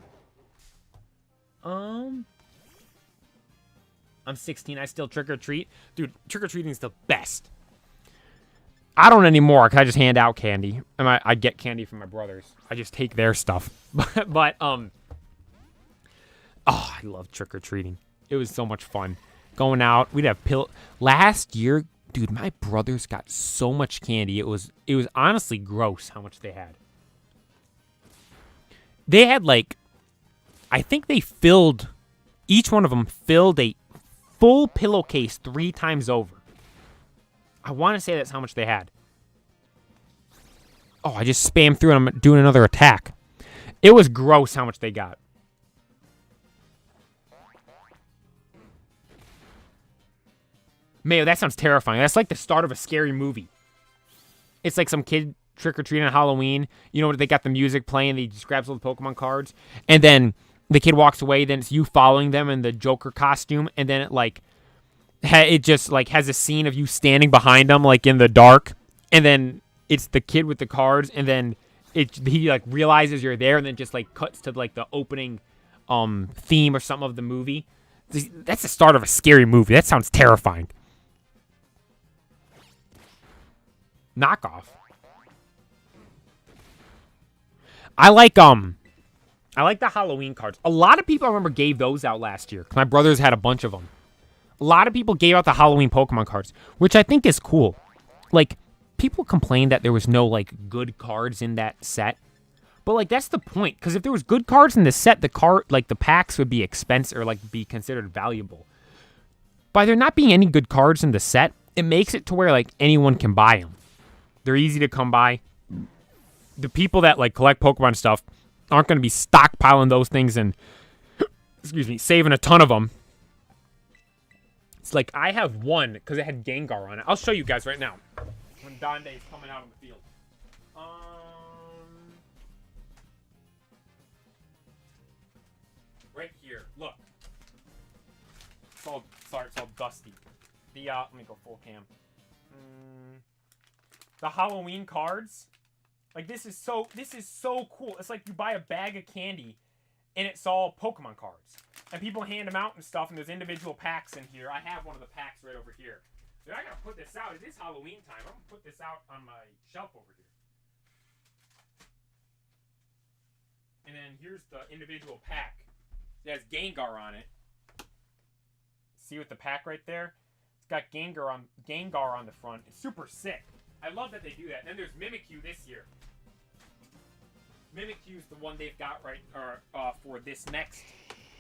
I'm 16. I still trick-or-treat. Dude, trick-or-treating is the best. I don't anymore, because I just hand out candy. And I get candy from my brothers. I just take their stuff. but oh, I love trick-or-treating. It was so much fun. Going out, we'd have last year, dude, my brothers got so much candy. It was honestly gross how much they had. They had I think they each one of them filled a full pillowcase 3 times over. I want to say that's how much they had. Oh, I just spammed through and I'm doing another attack. It was gross how much they got. Mayo, that sounds terrifying. That's like the start of a scary movie. It's like some kid trick-or-treating on Halloween. You know, they got the music playing. He just grabs all the Pokemon cards. And then the kid walks away, then it's you following them in the Joker costume, and then it like it just like has a scene of you standing behind them like in the dark, and then it's the kid with the cards, and then he like realizes you're there, and then just like cuts to like the opening theme or something of the movie. That's the start of a scary movie. That sounds terrifying. Knockoff. I like the Halloween cards. A lot of people I remember gave those out last year. My brothers had a bunch of them. A lot of people gave out the Halloween Pokemon cards, which I think is cool. Like, people complained that there was no like good cards in that set. But like that's the point, because if there was good cards in the set, the packs would be expensive or like be considered valuable. By there not being any good cards in the set, it makes it to where like anyone can buy them. They're easy to come by. The people that like collect Pokemon stuff aren't going to be stockpiling those things and saving a ton of them. It's like I have one because it had Gengar on it. I'll show you guys right now when Donde is coming out on the field. Right here, look. It's all dusty. Let me go full cam. The Halloween cards. Like this is so cool. It's like you buy a bag of candy and it's all Pokemon cards. And people hand them out and stuff, and there's individual packs in here. I have one of the packs right over here. Dude, I gotta put this out. It is Halloween time. I'm gonna put this out on my shelf over here. And then here's the individual pack. It has Gengar on it. See with the pack right there? It's got Gengar on the front. It's super sick. I love that they do that. And then there's Mimikyu this year. Mimikyu's the one they've got for this next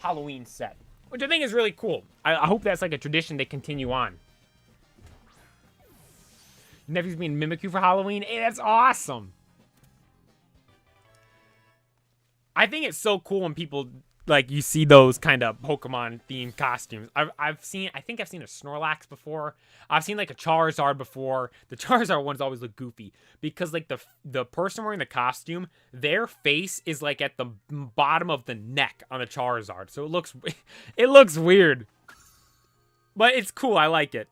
Halloween set, which I think is really cool. I hope that's like a tradition they continue on. Nephew's being Mimikyu for Halloween. Hey, that's awesome. I think it's so cool when people like you see those kind of Pokemon themed costumes. I think I've seen a Snorlax before. I've seen like a Charizard before. The Charizard ones always look goofy because like the person wearing the costume, their face is like at the bottom of the neck on the Charizard. So it looks weird. But it's cool. I like it.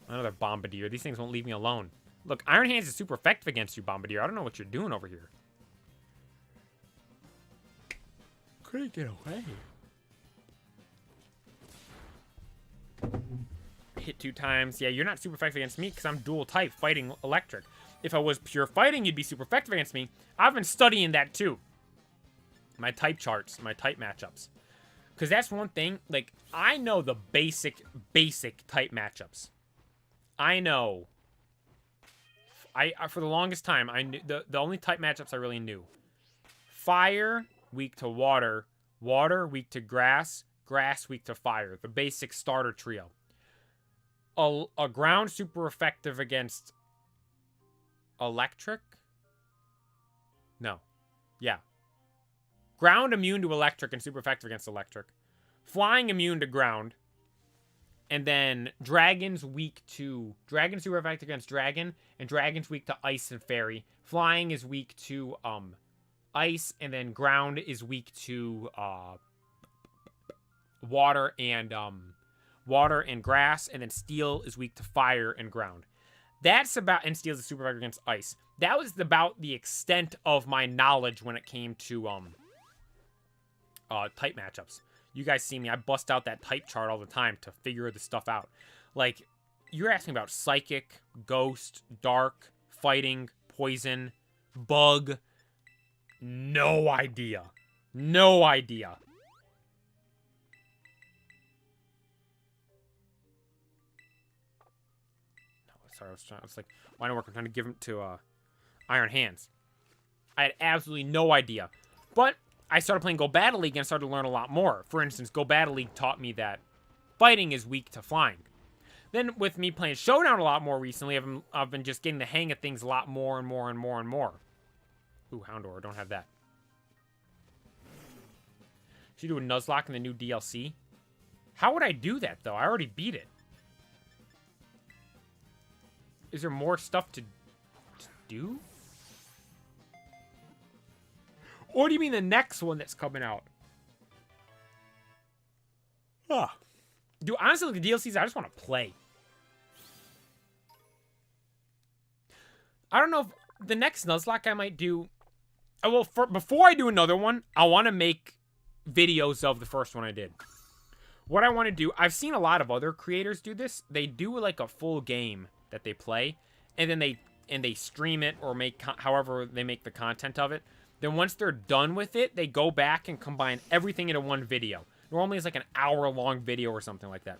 Another Bombardier. These things won't leave me alone. Look, Iron Hands is super effective against you, Bombardier. I don't know what you're doing over here. Couldn't get away. Hit 2 times. Yeah, you're not super effective against me because I'm dual type fighting electric. If I was pure fighting, you'd be super effective against me. I've been studying that too. My type charts, my type matchups. Because that's one thing, like, I know the basic type matchups. I know. For the longest time, I knew the only type matchups I really knew. Fire, weak to water. Water, weak to grass. Grass, weak to fire. The basic starter trio. A ground, super effective against electric? No. Yeah. Ground, immune to electric and super effective against electric. Flying, immune to ground. And then Dragon's super effective against Dragon. And Dragon's weak to Ice and Fairy. Flying is weak to Ice, and then Ground is weak to water and grass, and then Steel is weak to fire and ground. And Steel is super effective against Ice. That was about the extent of my knowledge when it came to type matchups. You guys see me, I bust out that type chart all the time to figure this stuff out. Like, you're asking about Psychic, Ghost, Dark, Fighting, Poison, Bug. No idea. No idea. No, sorry, I was like, why not work? I'm trying to give him to Iron Hands. I had absolutely no idea. But I started playing Go Battle League and started to learn a lot more. For instance, Go Battle League taught me that fighting is weak to flying. Then with me playing Showdown a lot more recently, I've been just getting the hang of things a lot more and more and more and more. Ooh, Houndour, don't have that. Should you do a Nuzlocke in the new DLC? How would I do that, though? I already beat it. Is there more stuff to do? Or do you mean the next one that's coming out? Ah. Dude, honestly, the DLCs, I just want to play. I don't know if the next Nuzlocke I might do... Well, before I do another one, I want to make videos of the first one I did. What I want to do... I've seen a lot of other creators do this. They do, like, a full game that they play. And then they stream it or make... however they make the content of it. Then once they're done with it, they go back and combine everything into one video. Normally, it's like an hour-long video or something like that.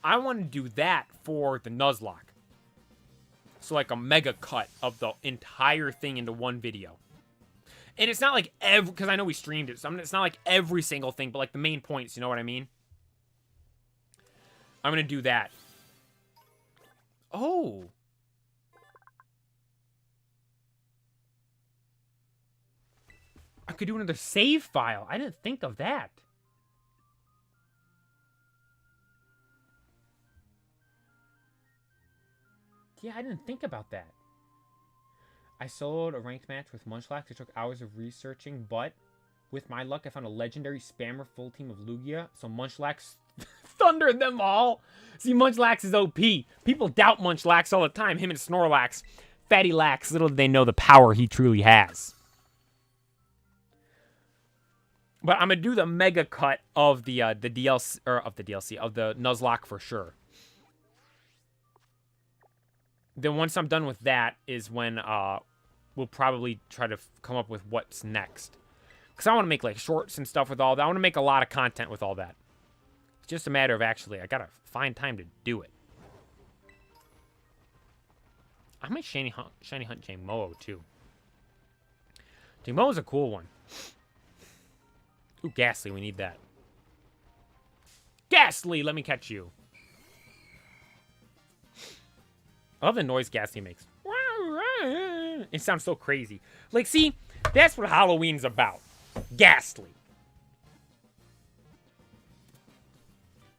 I want to do that for the Nuzlocke. So, like, a mega cut of the entire thing into one video. And it's not like every... Because I know we streamed it. So it's not like every single thing, but, like, the main points. You know what I mean? I'm going to do that. Oh. I could do another save file. I didn't think of that. Yeah, I didn't think about that. I soloed a ranked match with Munchlax. It took hours of researching, but with my luck, I found a legendary spammer full team of Lugia. So Munchlax thundered them all. See, Munchlax is OP. People doubt Munchlax all the time. Him and Snorlax. Fatty Lax. Little do they know the power he truly has. But I'm going to do the mega cut of the DLC, or of the DLC, of the Nuzlocke for sure. Then once I'm done with that is when we'll probably try to come up with what's next. Because I want to make like shorts and stuff with all that. I want to make a lot of content with all that. It's just a matter of actually, I got to find time to do it. I might shiny hunt Jangmo too. Jangmo is a cool one. Ooh, Ghastly, we need that. Ghastly, let me catch you. I love the noise Ghastly makes. It sounds so crazy. Like, see, that's what Halloween's about. Ghastly.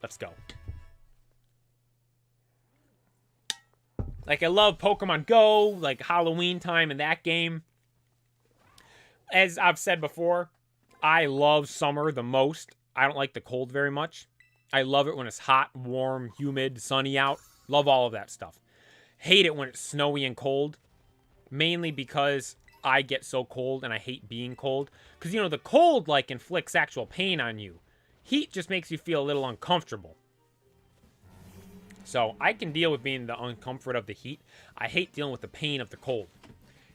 Let's go. Like, I love Pokemon Go, like Halloween time in that game. As I've said before, I love summer the most. I don't like the cold very much. I love it when it's hot, warm, humid, sunny out. Love all of that stuff. Hate it when it's snowy and cold. Mainly because I get so cold and I hate being cold. Because, you know, the cold, like, inflicts actual pain on you. Heat just makes you feel a little uncomfortable. So, I can deal with being the uncomfort of the heat. I hate dealing with the pain of the cold.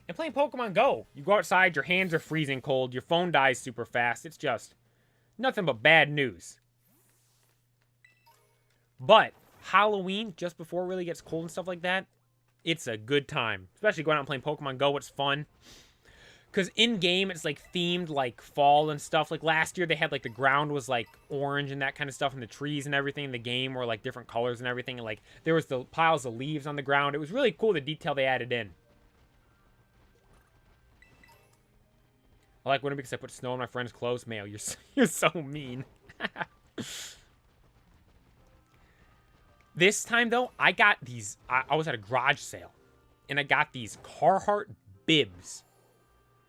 And playing Pokemon Go. You go outside, your hands are freezing cold, your phone dies super fast. It's just nothing but bad news. But Halloween, just before it really gets cold and stuff like that, it's a good time. Especially going out and playing Pokemon Go, it's fun. Because in-game, it's like themed like fall and stuff. Like last year, they had like the ground was like orange and that kind of stuff. And the trees and everything in the game were like different colors and everything. And like there was the piles of leaves on the ground. It was really cool, the detail they added in. I like winter because I put snow on my friend's clothes. Mail, you're so mean. This time, though, I got these... I was at a garage sale. And I got these Carhartt bibs.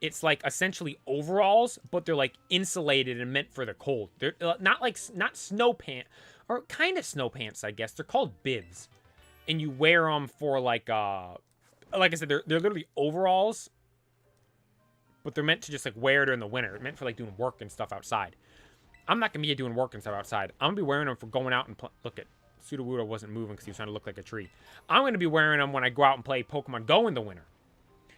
It's like essentially overalls, but they're like insulated and meant for the cold. They're not snow pants. Or kind of snow pants, I guess. They're called bibs. And you wear them for like I said, they're literally overalls. But they're meant to just like wear during the winter. They're meant for like doing work and stuff outside. I'm not going to be doing work and stuff outside. I'm going to be wearing them for going out and look at... Sudowoodo wasn't moving because he was trying to look like a tree. I'm going to be wearing them when I go out and play Pokemon Go in the winter.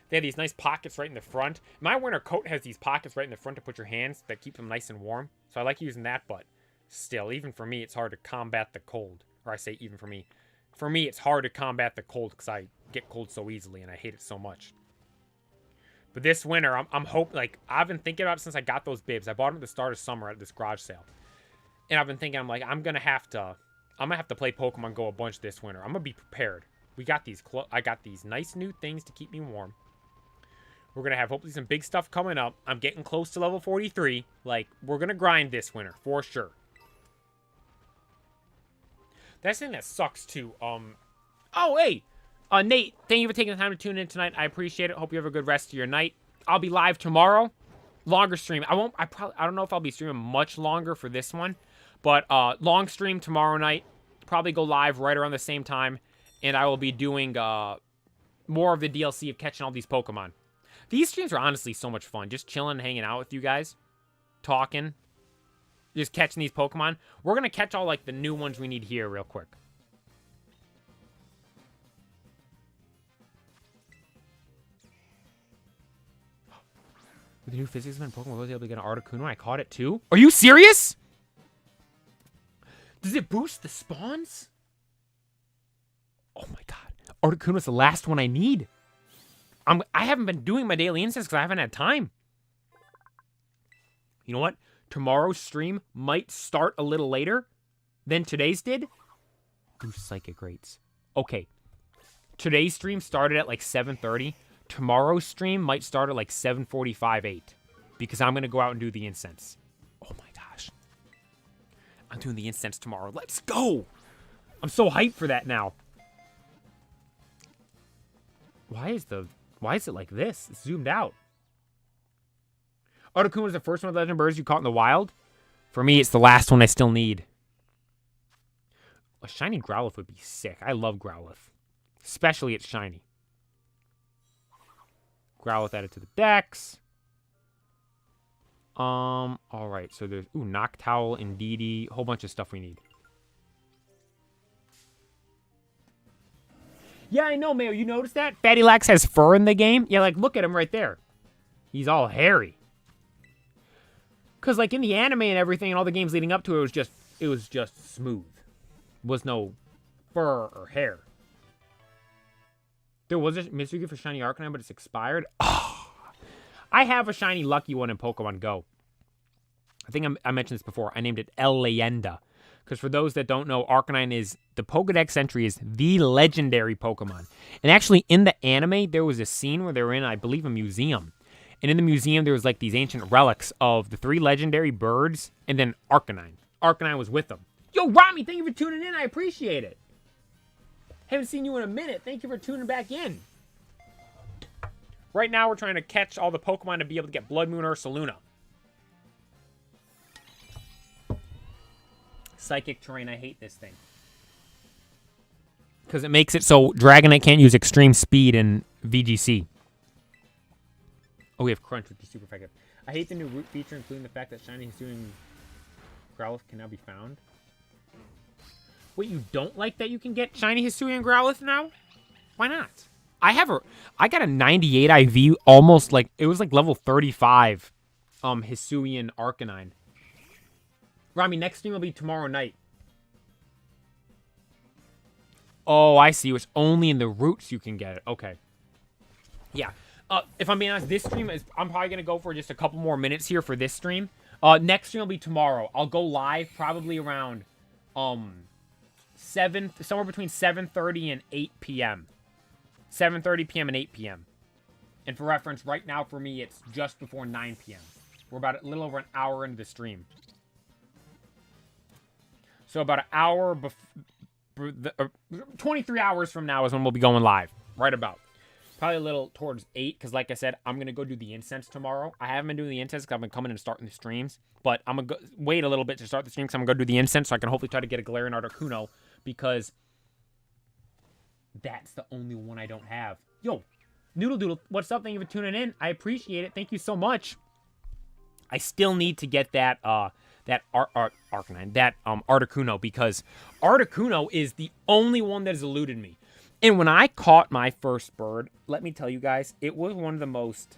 They have these nice pockets right in the front. My winter coat has these pockets right in the front to put your hands that keep them nice and warm. So I like using that, but still, even for me, it's hard to combat the cold. Or I say even for me. For me, it's hard to combat the cold because I get cold so easily and I hate it so much. But this winter, I'm hoping, like, I've been thinking about it since I got those bibs. I bought them at the start of summer at this garage sale. And I've been thinking, I'm like, I'm going to have to play Pokemon Go a bunch this winter. I'm going to be prepared. We got these, I got these nice new things to keep me warm. We're going to have hopefully some big stuff coming up. I'm getting close to level 43. Like, we're going to grind this winter, for sure. That's the thing that sucks, too. Oh, hey! Nate, thank you for taking the time to tune in tonight. I appreciate it. Hope you have a good rest of your night. I'll be live tomorrow. longer stream. I don't know if I'll be streaming much longer for this one, but long stream tomorrow night. Probably go live right around the same time, and I will be doing more of the DLC of catching all these Pokemon. These streams are honestly so much fun. Just chilling and hanging out with you guys, talking, just catching these Pokemon. We're gonna catch all like the new ones we need here real quick. With the new physics in Pokemon, was able to get an Articuno. I caught it too. Are you serious? Does it boost the spawns? Oh my god. Articuno's the last one I need. I haven't been doing my daily instants because I haven't had time. You know what? Tomorrow's stream might start a little later than today's did. Boost psychic rates. Okay. Today's stream started at like 7:30. Tomorrow's stream might start at like 7:45, 8. Because I'm going to go out and do the incense. Oh my gosh. I'm doing the incense tomorrow. Let's go! I'm so hyped for that now. Why is it like this? It's zoomed out. Articuno was the first one of the legend birds you caught in the wild. For me, it's the last one I still need. A shiny Growlithe would be sick. I love Growlithe. Especially it's shiny. Growlithe added to the decks. Alright, so there's, Noctowl, Indeedee, a whole bunch of stuff we need. Yeah, I know, Mayo, you noticed that? Fatty Lax has fur in the game? Yeah, like, look at him right there. He's all hairy. Because, like, in the anime and everything and all the games leading up to it, it was just smooth. Was no fur or hair. There was a mystery gift for Shiny Arcanine, but it's expired. Oh, I have a shiny lucky one in Pokemon Go. I think I mentioned this before. I named it El Leyenda. Because for those that don't know, Arcanine is, the Pokedex entry is the legendary Pokemon. And actually, in the anime, there was a scene where they were in, I believe, a museum. And in the museum, there was like these ancient relics of the 3 legendary birds and then Arcanine. Arcanine was with them. Yo, Rami, thank you for tuning in. I appreciate it. Haven't seen you in a minute. Thank you for tuning back in. Right now, we're trying to catch all the Pokemon to be able to get Blood Moon Ursaluna. Psychic terrain. I hate this thing. Because it makes it so Dragonite can't use extreme speed in VGC. Oh, we have Crunch, which is super effective. I hate the new route feature, including the fact that Shiny Hisuian Growlithe can now be found. Wait, you don't like that you can get Shiny Hisuian Growlithe now? Why not? I got a 98 IV, almost like, it was like level 35, Hisuian Arcanine. Rami, next stream will be tomorrow night. Oh, I see. It's only in the routes you can get it. Okay. Yeah. If I'm being honest, this stream is, I'm probably going to go for just a couple more minutes here for this stream. Next stream will be tomorrow. I'll go live probably around, somewhere between 7:30 and 8 p.m. 7:30 p.m. and 8 p.m. And for reference, right now for me, it's just before 9 p.m. We're about a little over an hour into the stream. So about an hour before, 23 hours from now is when we'll be going live. Right about. Probably a little towards 8, because like I said, I'm going to go do the incense tomorrow. I haven't been doing the incense because I've been coming and starting the streams. But I'm going to wait a little bit to start the stream because I'm going to go do the incense so I can hopefully try to get a Galarian Articuno, because that's the only one I don't have. Yo, Noodle Doodle, what's up? Thank you for tuning in. I appreciate it. Thank you so much. I still need to get that Arcanine, that Articuno, because Articuno is the only one that has eluded me. And when I caught my first bird, let me tell you guys, it was one of the most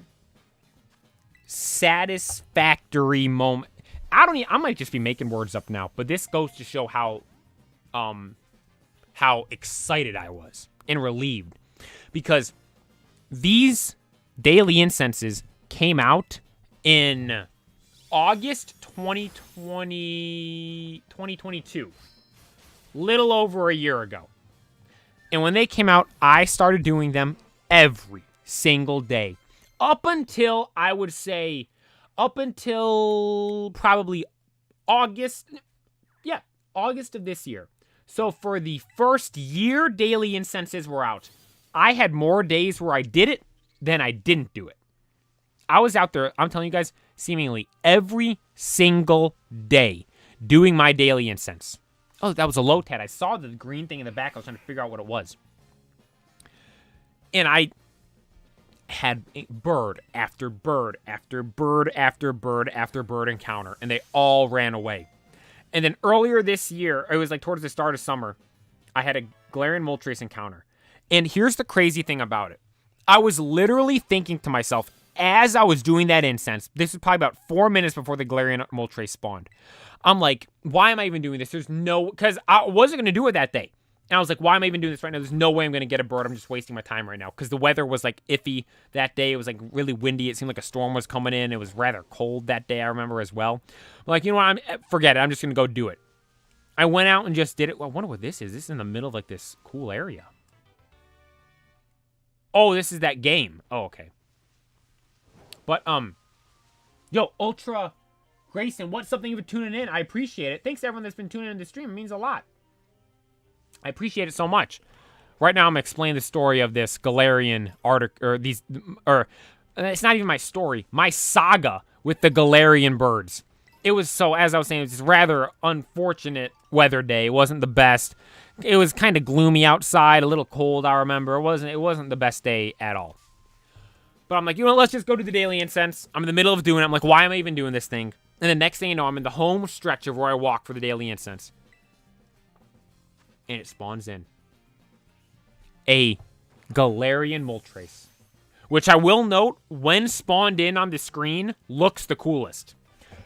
satisfactory moments. I might just be making words up now, but this goes to show how excited I was and relieved, because these daily incenses came out in August 2022, little over a year ago. And when they came out, I started doing them every single day. Up until, I would say, probably August. Yeah, August of this year. So for the first year, daily incenses were out. I had more days where I did it than I didn't do it. I was out there, I'm telling you guys, seemingly every single day doing my daily incense. Oh, that was a Lotad. I saw the green thing in the back. I was trying to figure out what it was. And I had bird after bird after bird after bird after bird encounter, and they all ran away. And then earlier this year, it was like towards the start of summer, I had a Galarian Moltres encounter. And here's the crazy thing about it. I was literally thinking to myself, as I was doing that incense, this was probably about 4 minutes before the Galarian Moltres spawned. I'm like, why am I even doing this? There's no, because I wasn't going to do it that day. And I was like, why am I even doing this right now? There's no way I'm going to get a bird. I'm just wasting my time right now. Because the weather was like iffy that day. It was like really windy. It seemed like a storm was coming in. It was rather cold that day, I remember as well. I'm like, you know what? Forget it. I'm just going to go do it. I went out and just did it. Well, I wonder what this is. This is in the middle of like this cool area. Oh, this is that game. Oh, okay. But, yo, Ultra Grayson, what's something you've been tuning in? I appreciate it. Thanks to everyone that's been tuning in the stream. It means a lot. I appreciate it so much. Right now, I'm explaining the story of this Galarian article, it's not even my story, my saga with the Galarian birds. It was so, as I was saying, it was just rather unfortunate weather day. It wasn't the best. It was kind of gloomy outside, a little cold, I remember. It wasn't the best day at all. But I'm like, you know what, let's just go to the daily incense. I'm in the middle of doing it. I'm like, why am I even doing this thing? And the next thing you know, I'm in the home stretch of where I walk for the daily incense. And it spawns in a Galarian Moltres, which I will note, when spawned in on the screen, looks the coolest.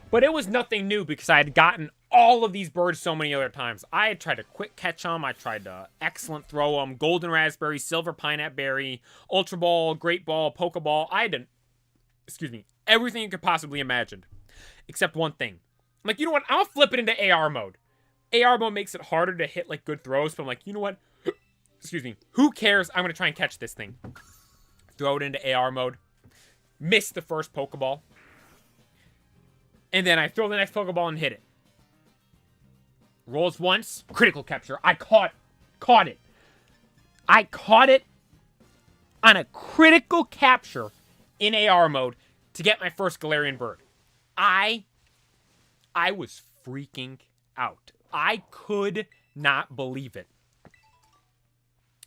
But it was nothing new because I had gotten all of these birds so many other times. I had tried to quick catch them. I tried to excellent throw them. Golden Raspberry, Silver Pineapple Berry, Ultra Ball, Great Ball, Pokeball. I had done, everything you could possibly imagine. Except one thing. I'm like, you know what? I'll flip it into AR mode. AR mode makes it harder to hit like good throws, but I'm like, you know what? Who cares? I'm going to try and catch this thing. Throw it into AR mode. Miss the first Pokeball. And then I throw the next Pokeball and hit it. Rolls once. Critical capture. I caught it. I caught it on a critical capture in AR mode to get my first Galarian bird. I was freaking out. I could not believe it.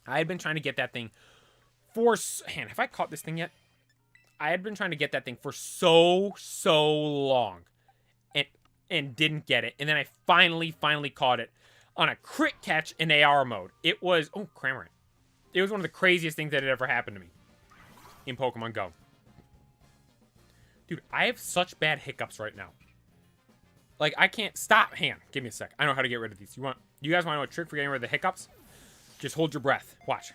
I had been trying to get that thing for... Man, have I caught this thing yet? I had been trying to get that thing for so long. And didn't get it. And then I finally caught it on a crit catch in AR mode. It was... Oh, Cramorant. It was one of the craziest things that had ever happened to me in Pokemon Go. Dude, I have such bad hiccups right now. Like, I can't stop. Hang on, give me a sec. I know how to get rid of these. You guys want to know a trick for getting rid of the hiccups? Just hold your breath. Watch.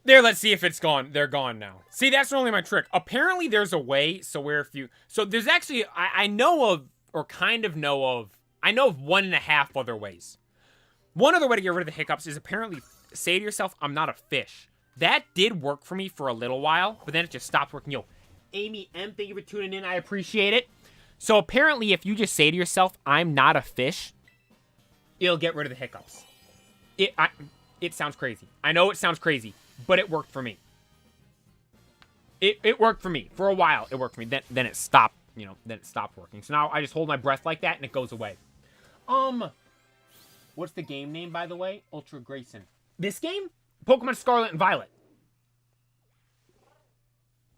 There, let's see if it's gone. They're gone now. See, that's only my trick. Apparently, there's a way, so where if you... So, there's actually... I know of, or kind of know of... I know of 1.5 other ways. One other way to get rid of the hiccups is apparently say to yourself, I'm not a fish. That did work for me for a little while, but then it just stopped working. Yo, Amy M, thank you for tuning in. I appreciate it. So, apparently, if you just say to yourself, I'm not a fish, it'll get rid of the hiccups. It sounds crazy. I know it sounds crazy. But it worked for me. It worked for me. For a while, it worked for me. Then it stopped, then it stopped working. So now I just hold my breath like that and it goes away. What's the game name, by the way? Ultra Grayson. This game? Pokemon Scarlet and Violet.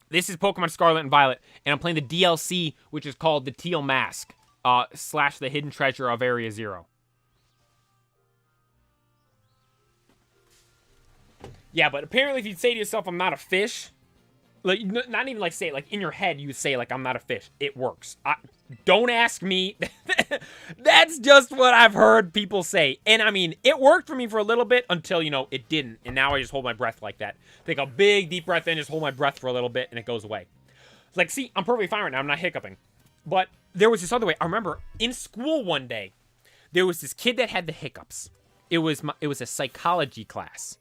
This is Pokemon Scarlet and Violet. And I'm playing the DLC, which is called the Teal Mask. / the Hidden Treasure of Area Zero. Yeah, but apparently if you say to yourself, I'm not a fish, Like, not even like say it, like in your head you say like I'm not a fish. It works. Don't ask me. That's just what I've heard people say. And I mean, it worked for me for a little bit until, you know, it didn't. And now I just hold my breath like that. Take a big deep breath in, just hold my breath for a little bit, and it goes away. It's like, see, I'm perfectly fine right now. I'm not hiccuping. But there was this other way. I remember in school one day, there was this kid that had the hiccups. It was a psychology class.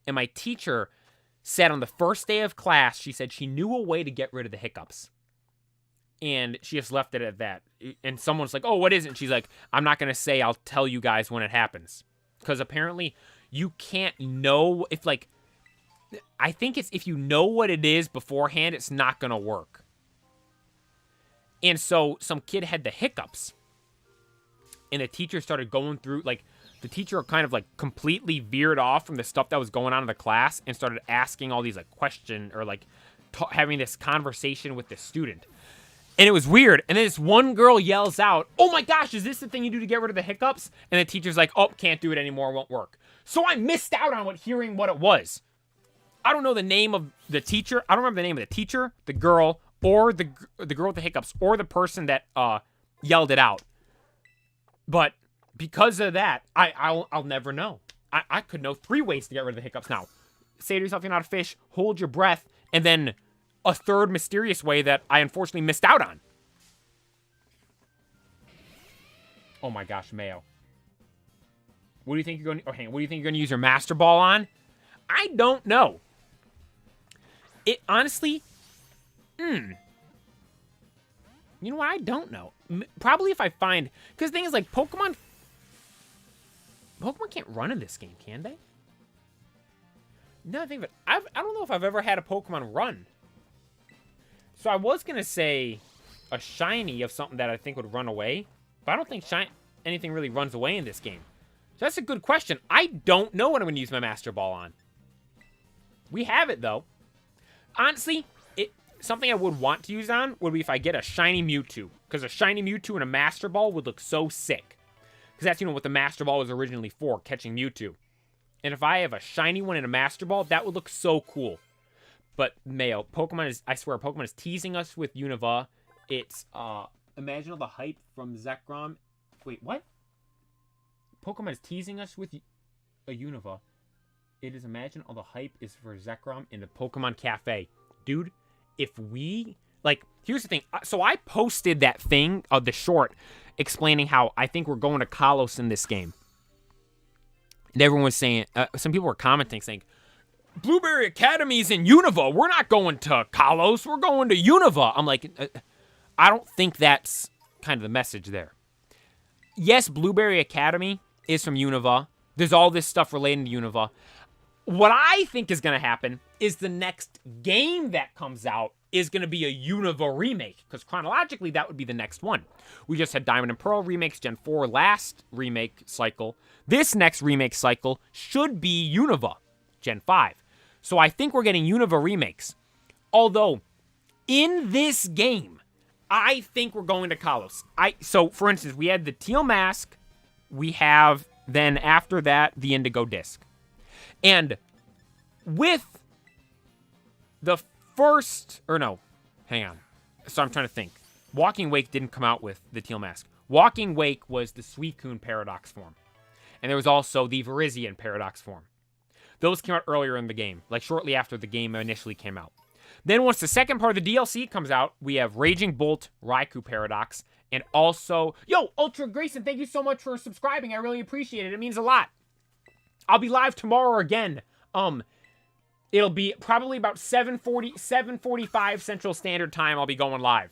And my teacher said on the first day of class, she said she knew a way to get rid of the hiccups. And she just left it at that. And someone's like, oh, what is it? And she's like, I'm not going to say, I'll tell you guys when it happens. Because apparently you can't know if, like, I think it's if you know what it is beforehand, it's not going to work. And so some kid had the hiccups. And the teacher started going through, like, the teacher kind of, like, completely veered off from the stuff that was going on in the class and started asking all these, like, questions or, like, having this conversation with the student. And it was weird. And then this one girl yells out, oh my gosh, is this the thing you do to get rid of the hiccups? And the teacher's like, oh, can't do it anymore, won't work. So I missed out on hearing what it was. I don't know the name of the teacher. I don't remember the name of the teacher, the girl, or the girl with the hiccups, or the person that yelled it out. But because of that, I'll never know. I could know 3 ways to get rid of the hiccups now. Say to yourself you're not a fish, hold your breath, and then a third mysterious way that I unfortunately missed out on. Oh my gosh, Mayo. What do you think you're going to... Oh, hang on. What do you think you're going to use your Master Ball on? I don't know. It honestly... You know what? I don't know. Probably if I find... Because the thing is, like, Pokemon can't run in this game, can they? No, I think of it. I don't know if I've ever had a Pokemon run. So I was going to say a shiny of something that I think would run away. But I don't think anything really runs away in this game. So that's a good question. I don't know what I'm going to use my Master Ball on. We have it, though. Honestly, something I would want to use on would be if I get a shiny Mewtwo. Because a shiny Mewtwo and a Master Ball would look so sick. Because that's, you know, what the Master Ball was originally for, catching Mewtwo. And if I have a shiny one and a Master Ball, that would look so cool. But, Mayo, I swear, Pokemon is teasing us with Unova. It's, imagine all the hype from Zekrom. Wait, what? Pokemon is teasing us with a Unova. It is imagine all the hype is for Zekrom in the Pokemon Cafe. Dude, if we... Like, here's the thing. So I posted that thing, the short, explaining how I think we're going to Kalos in this game. And everyone was saying... some people were commenting saying, Blueberry Academy's in Unova. We're not going to Kalos. We're going to Unova. I'm like, I don't think that's kind of the message there. Yes, Blueberry Academy is from Unova. There's all this stuff relating to Unova. What I think is going to happen is the next game that comes out is going to be a Unova remake. Because chronologically, that would be the next one. We just had Diamond and Pearl remakes, Gen 4 last remake cycle. This next remake cycle should be Unova, Gen 5. So I think we're getting Unova remakes. Although, in this game, I think we're going to Kalos. So, for instance, we had the Teal Mask. We have, then after that, the Indigo Disc. And with the first... Or no, hang on. So I'm trying to think. Walking Wake didn't come out with the Teal Mask. Walking Wake was the Suicune Paradox form. And there was also the Virizion Paradox form. Those came out earlier in the game, like shortly after the game initially came out. Then once the second part of the DLC comes out, we have Raging Bolt, Raikou Paradox, and also... Yo, Ultra Grayson, thank you so much for subscribing. I really appreciate it. It means a lot. I'll be live tomorrow again. It'll be probably about 7:45 Central Standard Time. I'll be going live.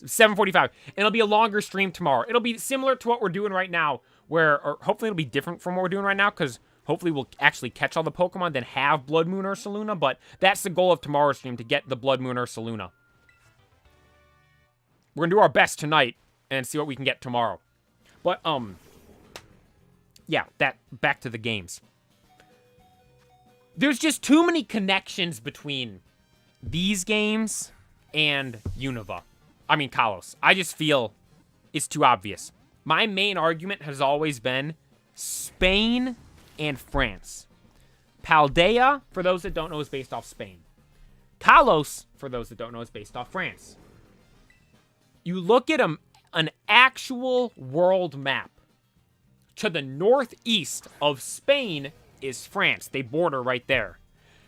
7:45. And it'll be a longer stream tomorrow. It'll be similar to what we're doing right now, or hopefully it'll be different from what we're doing right now, because hopefully we'll actually catch all the Pokemon, then have Blood Moon Ursaluna, but that's the goal of tomorrow's stream, to get the Blood Moon Ursaluna. We're going to do our best tonight and see what we can get tomorrow. But, yeah, back to the games. There's just too many connections between these games and Unova. I mean, Kalos. I just feel it's too obvious. My main argument has always been Spain and France. Paldea, for those that don't know, is based off Spain. Kalos, for those that don't know, is based off France. You look at an actual world map. To the northeast of Spain is France. They border right there.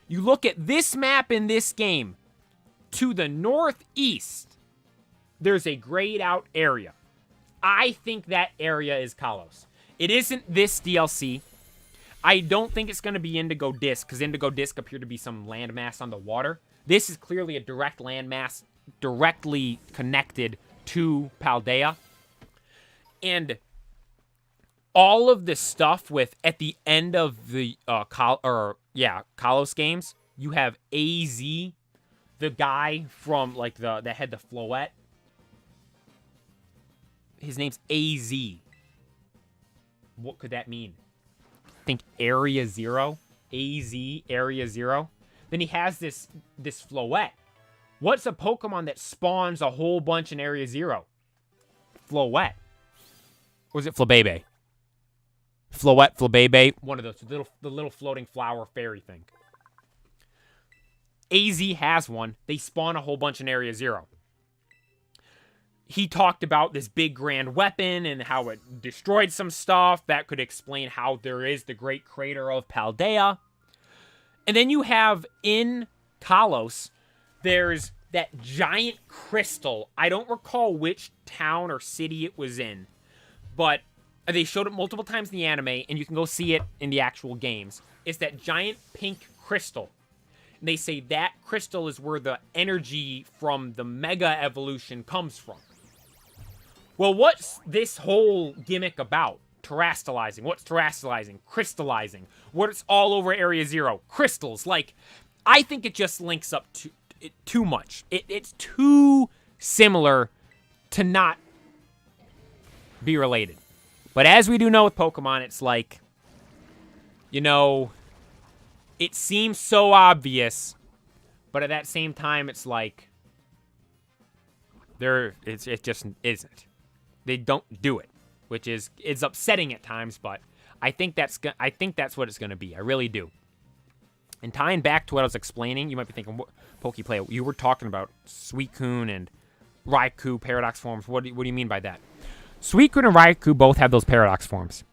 You look at this map in this game. To the northeast, there's a grayed out area. I think that area is Kalos. It isn't this DLC. I don't think it's going to be Indigo Disk, because Indigo Disk appeared to be some landmass on the water. This is clearly a direct landmass directly connected to Paldea. And all of the stuff with, at the end of the Kalos games, you have AZ, the guy from, like, that had the Floette. His name's AZ. What could that mean? Think Area Zero? AZ, Area Zero? Then he has this Floette. What's a Pokemon that spawns a whole bunch in Area Zero? Floette. Or is it Flabebe? Floette, Flabebe, one of those. The little floating flower fairy thing. AZ has one. They spawn a whole bunch in Area Zero. He talked about this big grand weapon and how it destroyed some stuff. That could explain how there is the Great Crater of Paldea. And then you have in Kalos, there's that giant crystal. I don't recall which town or city it was in, but they showed it multiple times in the anime, and you can go see it in the actual games. It's that giant pink crystal. And they say that crystal is where the energy from the Mega Evolution comes from. Well, what's this whole gimmick about? Terastallizing. What's terastallizing? Crystallizing. What's all over Area Zero? Crystals. Like, I think it just links up too much. It's too similar to not be related. But as we do know with Pokemon, it's like, you know, it seems so obvious, but at that same time, it's like, it just isn't. They don't do it, which is upsetting at times, but I think that's what it's going to be. I really do. And tying back to what I was explaining, you might be thinking, Pokeplay, you were talking about Suicune and Raikou paradox forms. What do you mean by that? Suicune and Raikou both have those paradox forms.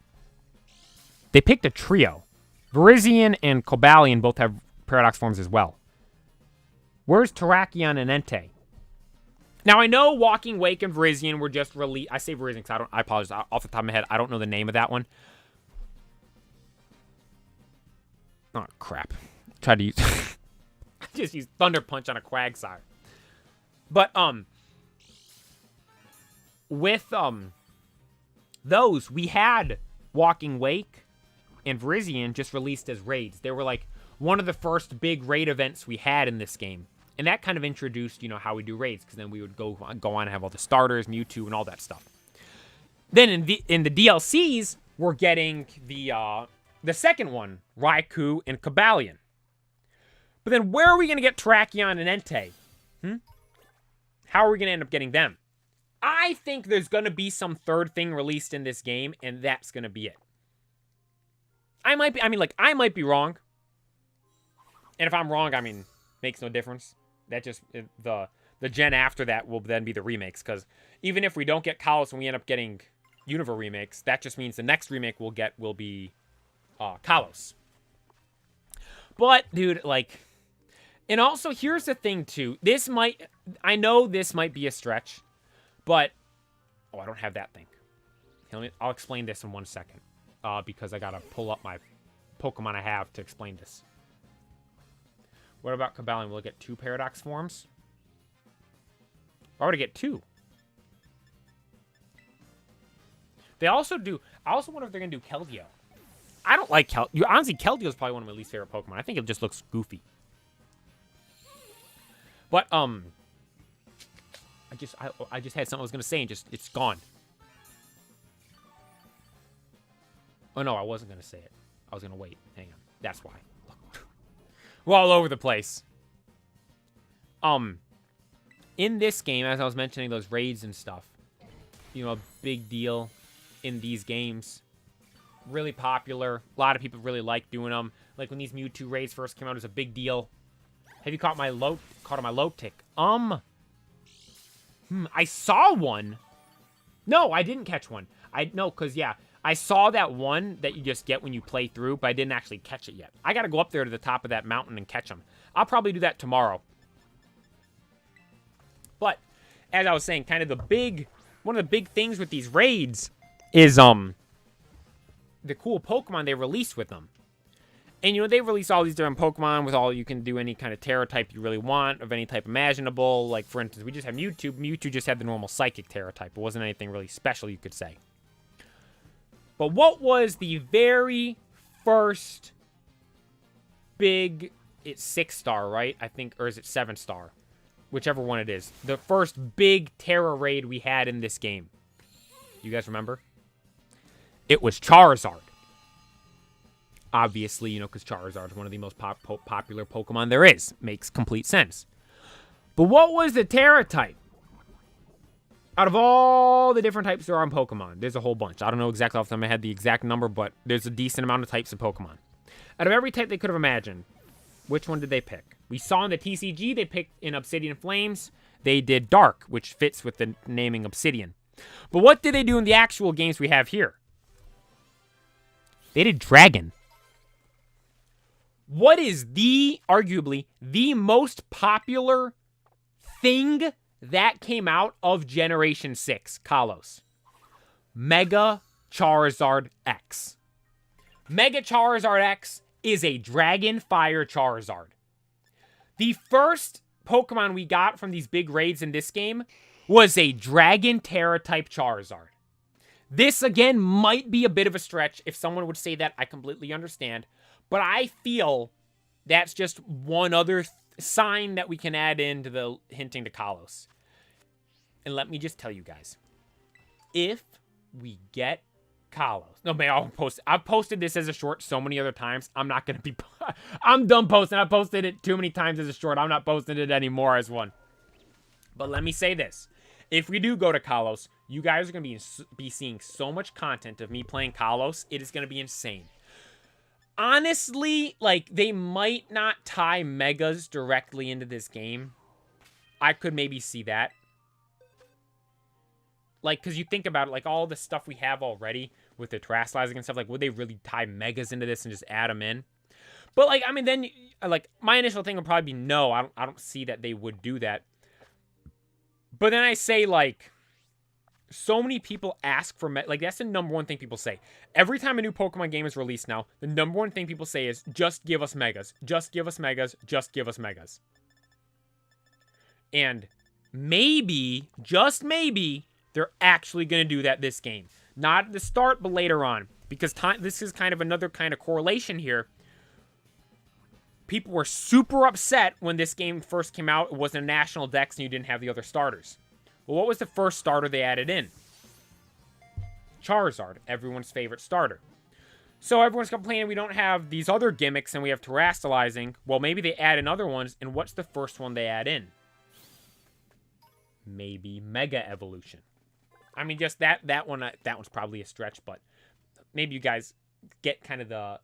They picked a trio. Virizion and Cobalion both have paradox forms as well. Where's Terrakion and Entei? Now, I know Walking Wake and Virizion were just released. I say Virizion because I apologize. Off the top of my head, I don't know the name of that one. Oh, crap. Tried to use... I just used Thunder Punch on a Quagsire. But, with, those, we had Walking Wake and Virizion just released as raids. They were, like, one of the first big raid events we had in this game. And that kind of introduced, you know, how we do raids, because then we would go on and have all the starters, Mewtwo, and all that stuff. Then in the DLCs, we're getting the second one, Raikou and Cobalion. But then where are we going to get Terrakion and Entei? How are we going to end up getting them? I think there's going to be some third thing released in this game, and that's going to be it. I might be wrong. And if I'm wrong, makes no difference. That just, the gen after that will then be the remakes, because even if we don't get Kalos and we end up getting Unova remakes, that just means the next remake we'll get will be Kalos. But, dude, like, and also, here's the thing, too. I know this might be a stretch, but, I don't have that thing. I'll explain this in 1 second, because I gotta pull up my Pokemon I have to explain this. What about Cobalion? Will it get 2 paradox forms? Why would it get 2? They also do... I also wonder if they're going to do Keldeo. I don't like Keldeo. Honestly, Keldeo is probably one of my least favorite Pokemon. I think it just looks goofy. But, I just had something I was going to say and it's gone. Oh, no, I wasn't going to say it. I was going to wait. Hang on. That's why. We're all over the place. In this game, as I was mentioning those raids and stuff, you know, a big deal in these games. Really popular. A lot of people really like doing them. Like when these Mewtwo raids first came out, it was a big deal. Have you caught my low tick? I saw one. No, I didn't catch one. Because, yeah, I saw that one that you just get when you play through, but I didn't actually catch it yet. I got to go up there to the top of that mountain and catch them. I'll probably do that tomorrow. But, as I was saying, kind of one of the big things with these raids is, the cool Pokemon they release with them. And, you know, they release all these different Pokemon with all, you can do any kind of Terra type you really want, of any type imaginable. Like, for instance, we just have Mewtwo. Mewtwo just had the normal Psychic Terra type. It wasn't anything really special, you could say. But what was the very first big, it's 6-star, right? I think, or is it 7-star? Whichever one it is. The first big Terra raid we had in this game. You guys remember? It was Charizard. Obviously, you know, because Charizard is one of the most popular Pokemon there is. Makes complete sense. But what was the Terra type? Out of all the different types there are in Pokemon, there's a whole bunch. I don't know exactly off the top of my head the exact number, but there's a decent amount of types of Pokemon. Out of every type they could have imagined, which one did they pick? We saw in the TCG, they picked in Obsidian Flames. They did Dark, which fits with the naming Obsidian. But what did they do in the actual games we have here? They did Dragon. What is arguably, the most popular thing that came out of Generation 6, Kalos? Mega Charizard X. Mega Charizard X is a Dragon Fire Charizard. The first Pokemon we got from these big raids in this game was a Dragon Terra type Charizard. This, again, might be a bit of a stretch. If someone would say that, I completely understand. But I feel that's just one other sign that we can add into the hinting to Kalos. And let me just tell you guys. If we get Kalos. No, man, I've posted this as a short so many other times. I'm not going to be... I'm done posting. I've posted it too many times as a short. I'm not posting it anymore as one. But let me say this. If we do go to Kalos, you guys are going to be seeing so much content of me playing Kalos. It is going to be insane. Honestly, like, they might not tie Megas directly into this game. I could maybe see that. Like, because you think about it, like, all the stuff we have already with the terrestrializing and stuff, like, would they really tie Megas into this and just add them in? But, like, I mean, then, like, my initial thing would probably be no. I don't see that they would do that. But then I say, like, so many people ask for, like, that's the number one thing people say. Every time a new Pokemon game is released now, the number one thing people say is, just give us Megas. Just give us Megas. Just give us Megas. And maybe, just maybe, they're actually going to do that this game. Not at the start, but later on. Because this is kind of another kind of correlation here. People were super upset when this game first came out. It wasn't a national dex and you didn't have the other starters. Well, what was the first starter they added in? Charizard, everyone's favorite starter. So everyone's complaining we don't have these other gimmicks and we have terrestrializing. Well, maybe they add in other ones, and what's the first one they add in? Maybe Mega Evolution. I mean, just that one's probably a stretch, but maybe you guys get kind of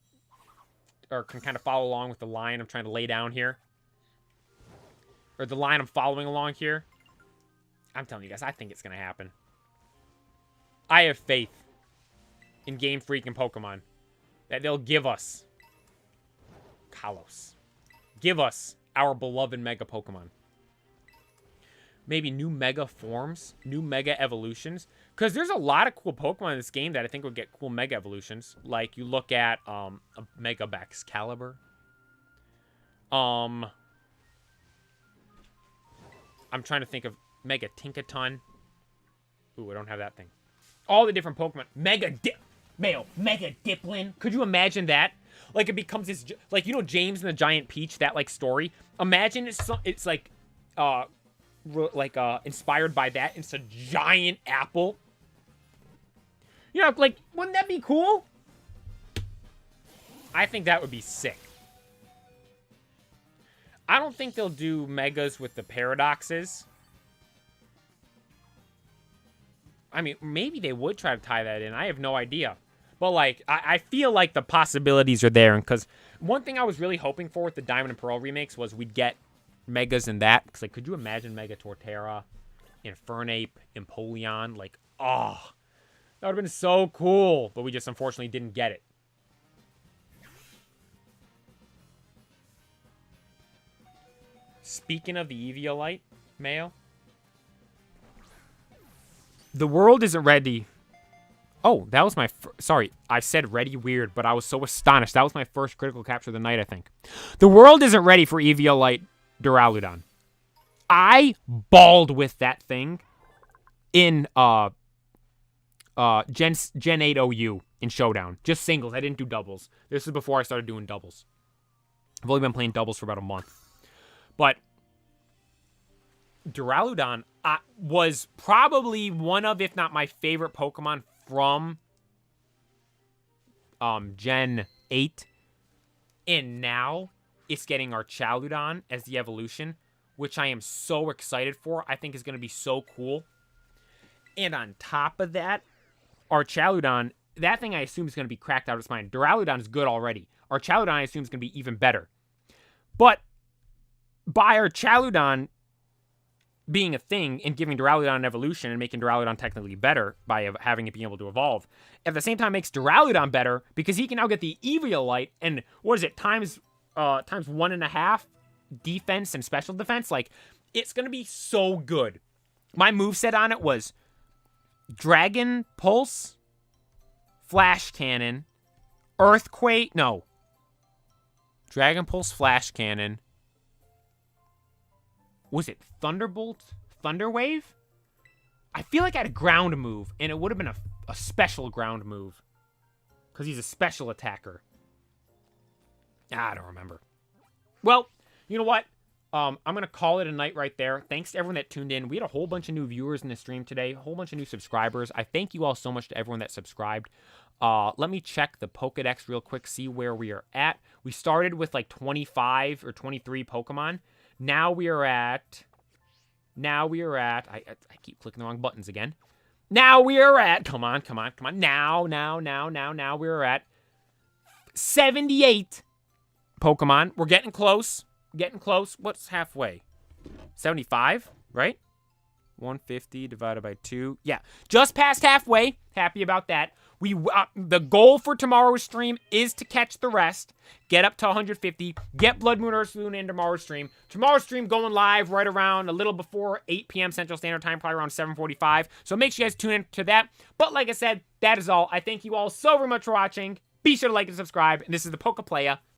or can kind of follow along with the line I'm trying to lay down here. Or the line I'm following along here. I'm telling you guys, I think it's going to happen. I have faith in Game Freak and Pokemon that they'll give us Kalos. Give us our beloved Mega Pokemon. Maybe new Mega forms, new Mega evolutions. Because there's a lot of cool Pokemon in this game that I think would get cool Mega evolutions. Like, you look at a Mega Baxcalibur. I'm trying to think of Mega Tinkaton. Ooh, I don't have that thing. All the different Pokemon. Mega Diplin. Could you imagine that? Like, it becomes this... Like, you know James and the Giant Peach, that, like, story? Imagine it's like... inspired by that. It's a giant apple. You know, like, wouldn't that be cool? I think that would be sick. I don't think they'll do Megas with the paradoxes. I mean, maybe they would try to tie that in. I have no idea. But, like, I feel like the possibilities are there. Because one thing I was really hoping for with the Diamond and Pearl remakes was we'd get Megas in that. Because, like, could you imagine Mega Torterra, Infernape, Empoleon? Like, oh, that would have been so cool. But we just unfortunately didn't get it. Speaking of the Eviolite, Mayo, the world isn't ready. Oh, that was my... Sorry, I said ready weird, but I was so astonished. That was my first critical capture of the night, I think. The world isn't ready for Eviolite Duraludon. I balled with that thing in Gen 8 OU in Showdown. Just singles. I didn't do doubles. This is before I started doing doubles. I've only been playing doubles for about a month. But Duraludon was probably one of, if not my favorite Pokemon from Gen 8. And now it's getting our Chaludon as the evolution, which I am so excited for. I think is going to be so cool. And on top of that, our Chaludon, that thing I assume is going to be cracked out of its mind. Duraludon is good already. Our Chaludon I assume is going to be even better. But by our Chaludon being a thing and giving Duraludon an evolution and making Duraludon technically better by having it being able to evolve, at the same time makes Duraludon better because he can now get the Eviolite and, what is it, times 1.5 defense and special defense. Like, it's going to be so good. My moveset on it was Dragon Pulse, Flash Cannon, Earthquake, no. Dragon Pulse, Flash Cannon. Was it Thunderbolt? Thunderwave? I feel like I had a ground move, and it would have been a special ground move. Because he's a special attacker. I don't remember. Well, you know what? I'm going to call it a night right there. Thanks to everyone that tuned in. We had a whole bunch of new viewers in the stream today. A whole bunch of new subscribers. I thank you all so much to everyone that subscribed. Let me check the Pokedex real quick, see where we are at. We started with like 25 or 23 Pokemon. Now we are at, I keep clicking the wrong buttons again. Now we are at, come on. Now we are at 78 Pokemon. We're getting close. What's halfway? 75, right? 150 divided by 2. Yeah, just past halfway. Happy about that. The goal for tomorrow's stream is to catch the rest, get up to 150, get Blood Moon Ursaluna in tomorrow's stream. Tomorrow's stream going live right around a little before 8 p.m. Central Standard Time, probably around 7:45. So make sure you guys tune in to that. But like I said, that is all. I thank you all so very much for watching. Be sure to like and subscribe. And this is the Pokeplaya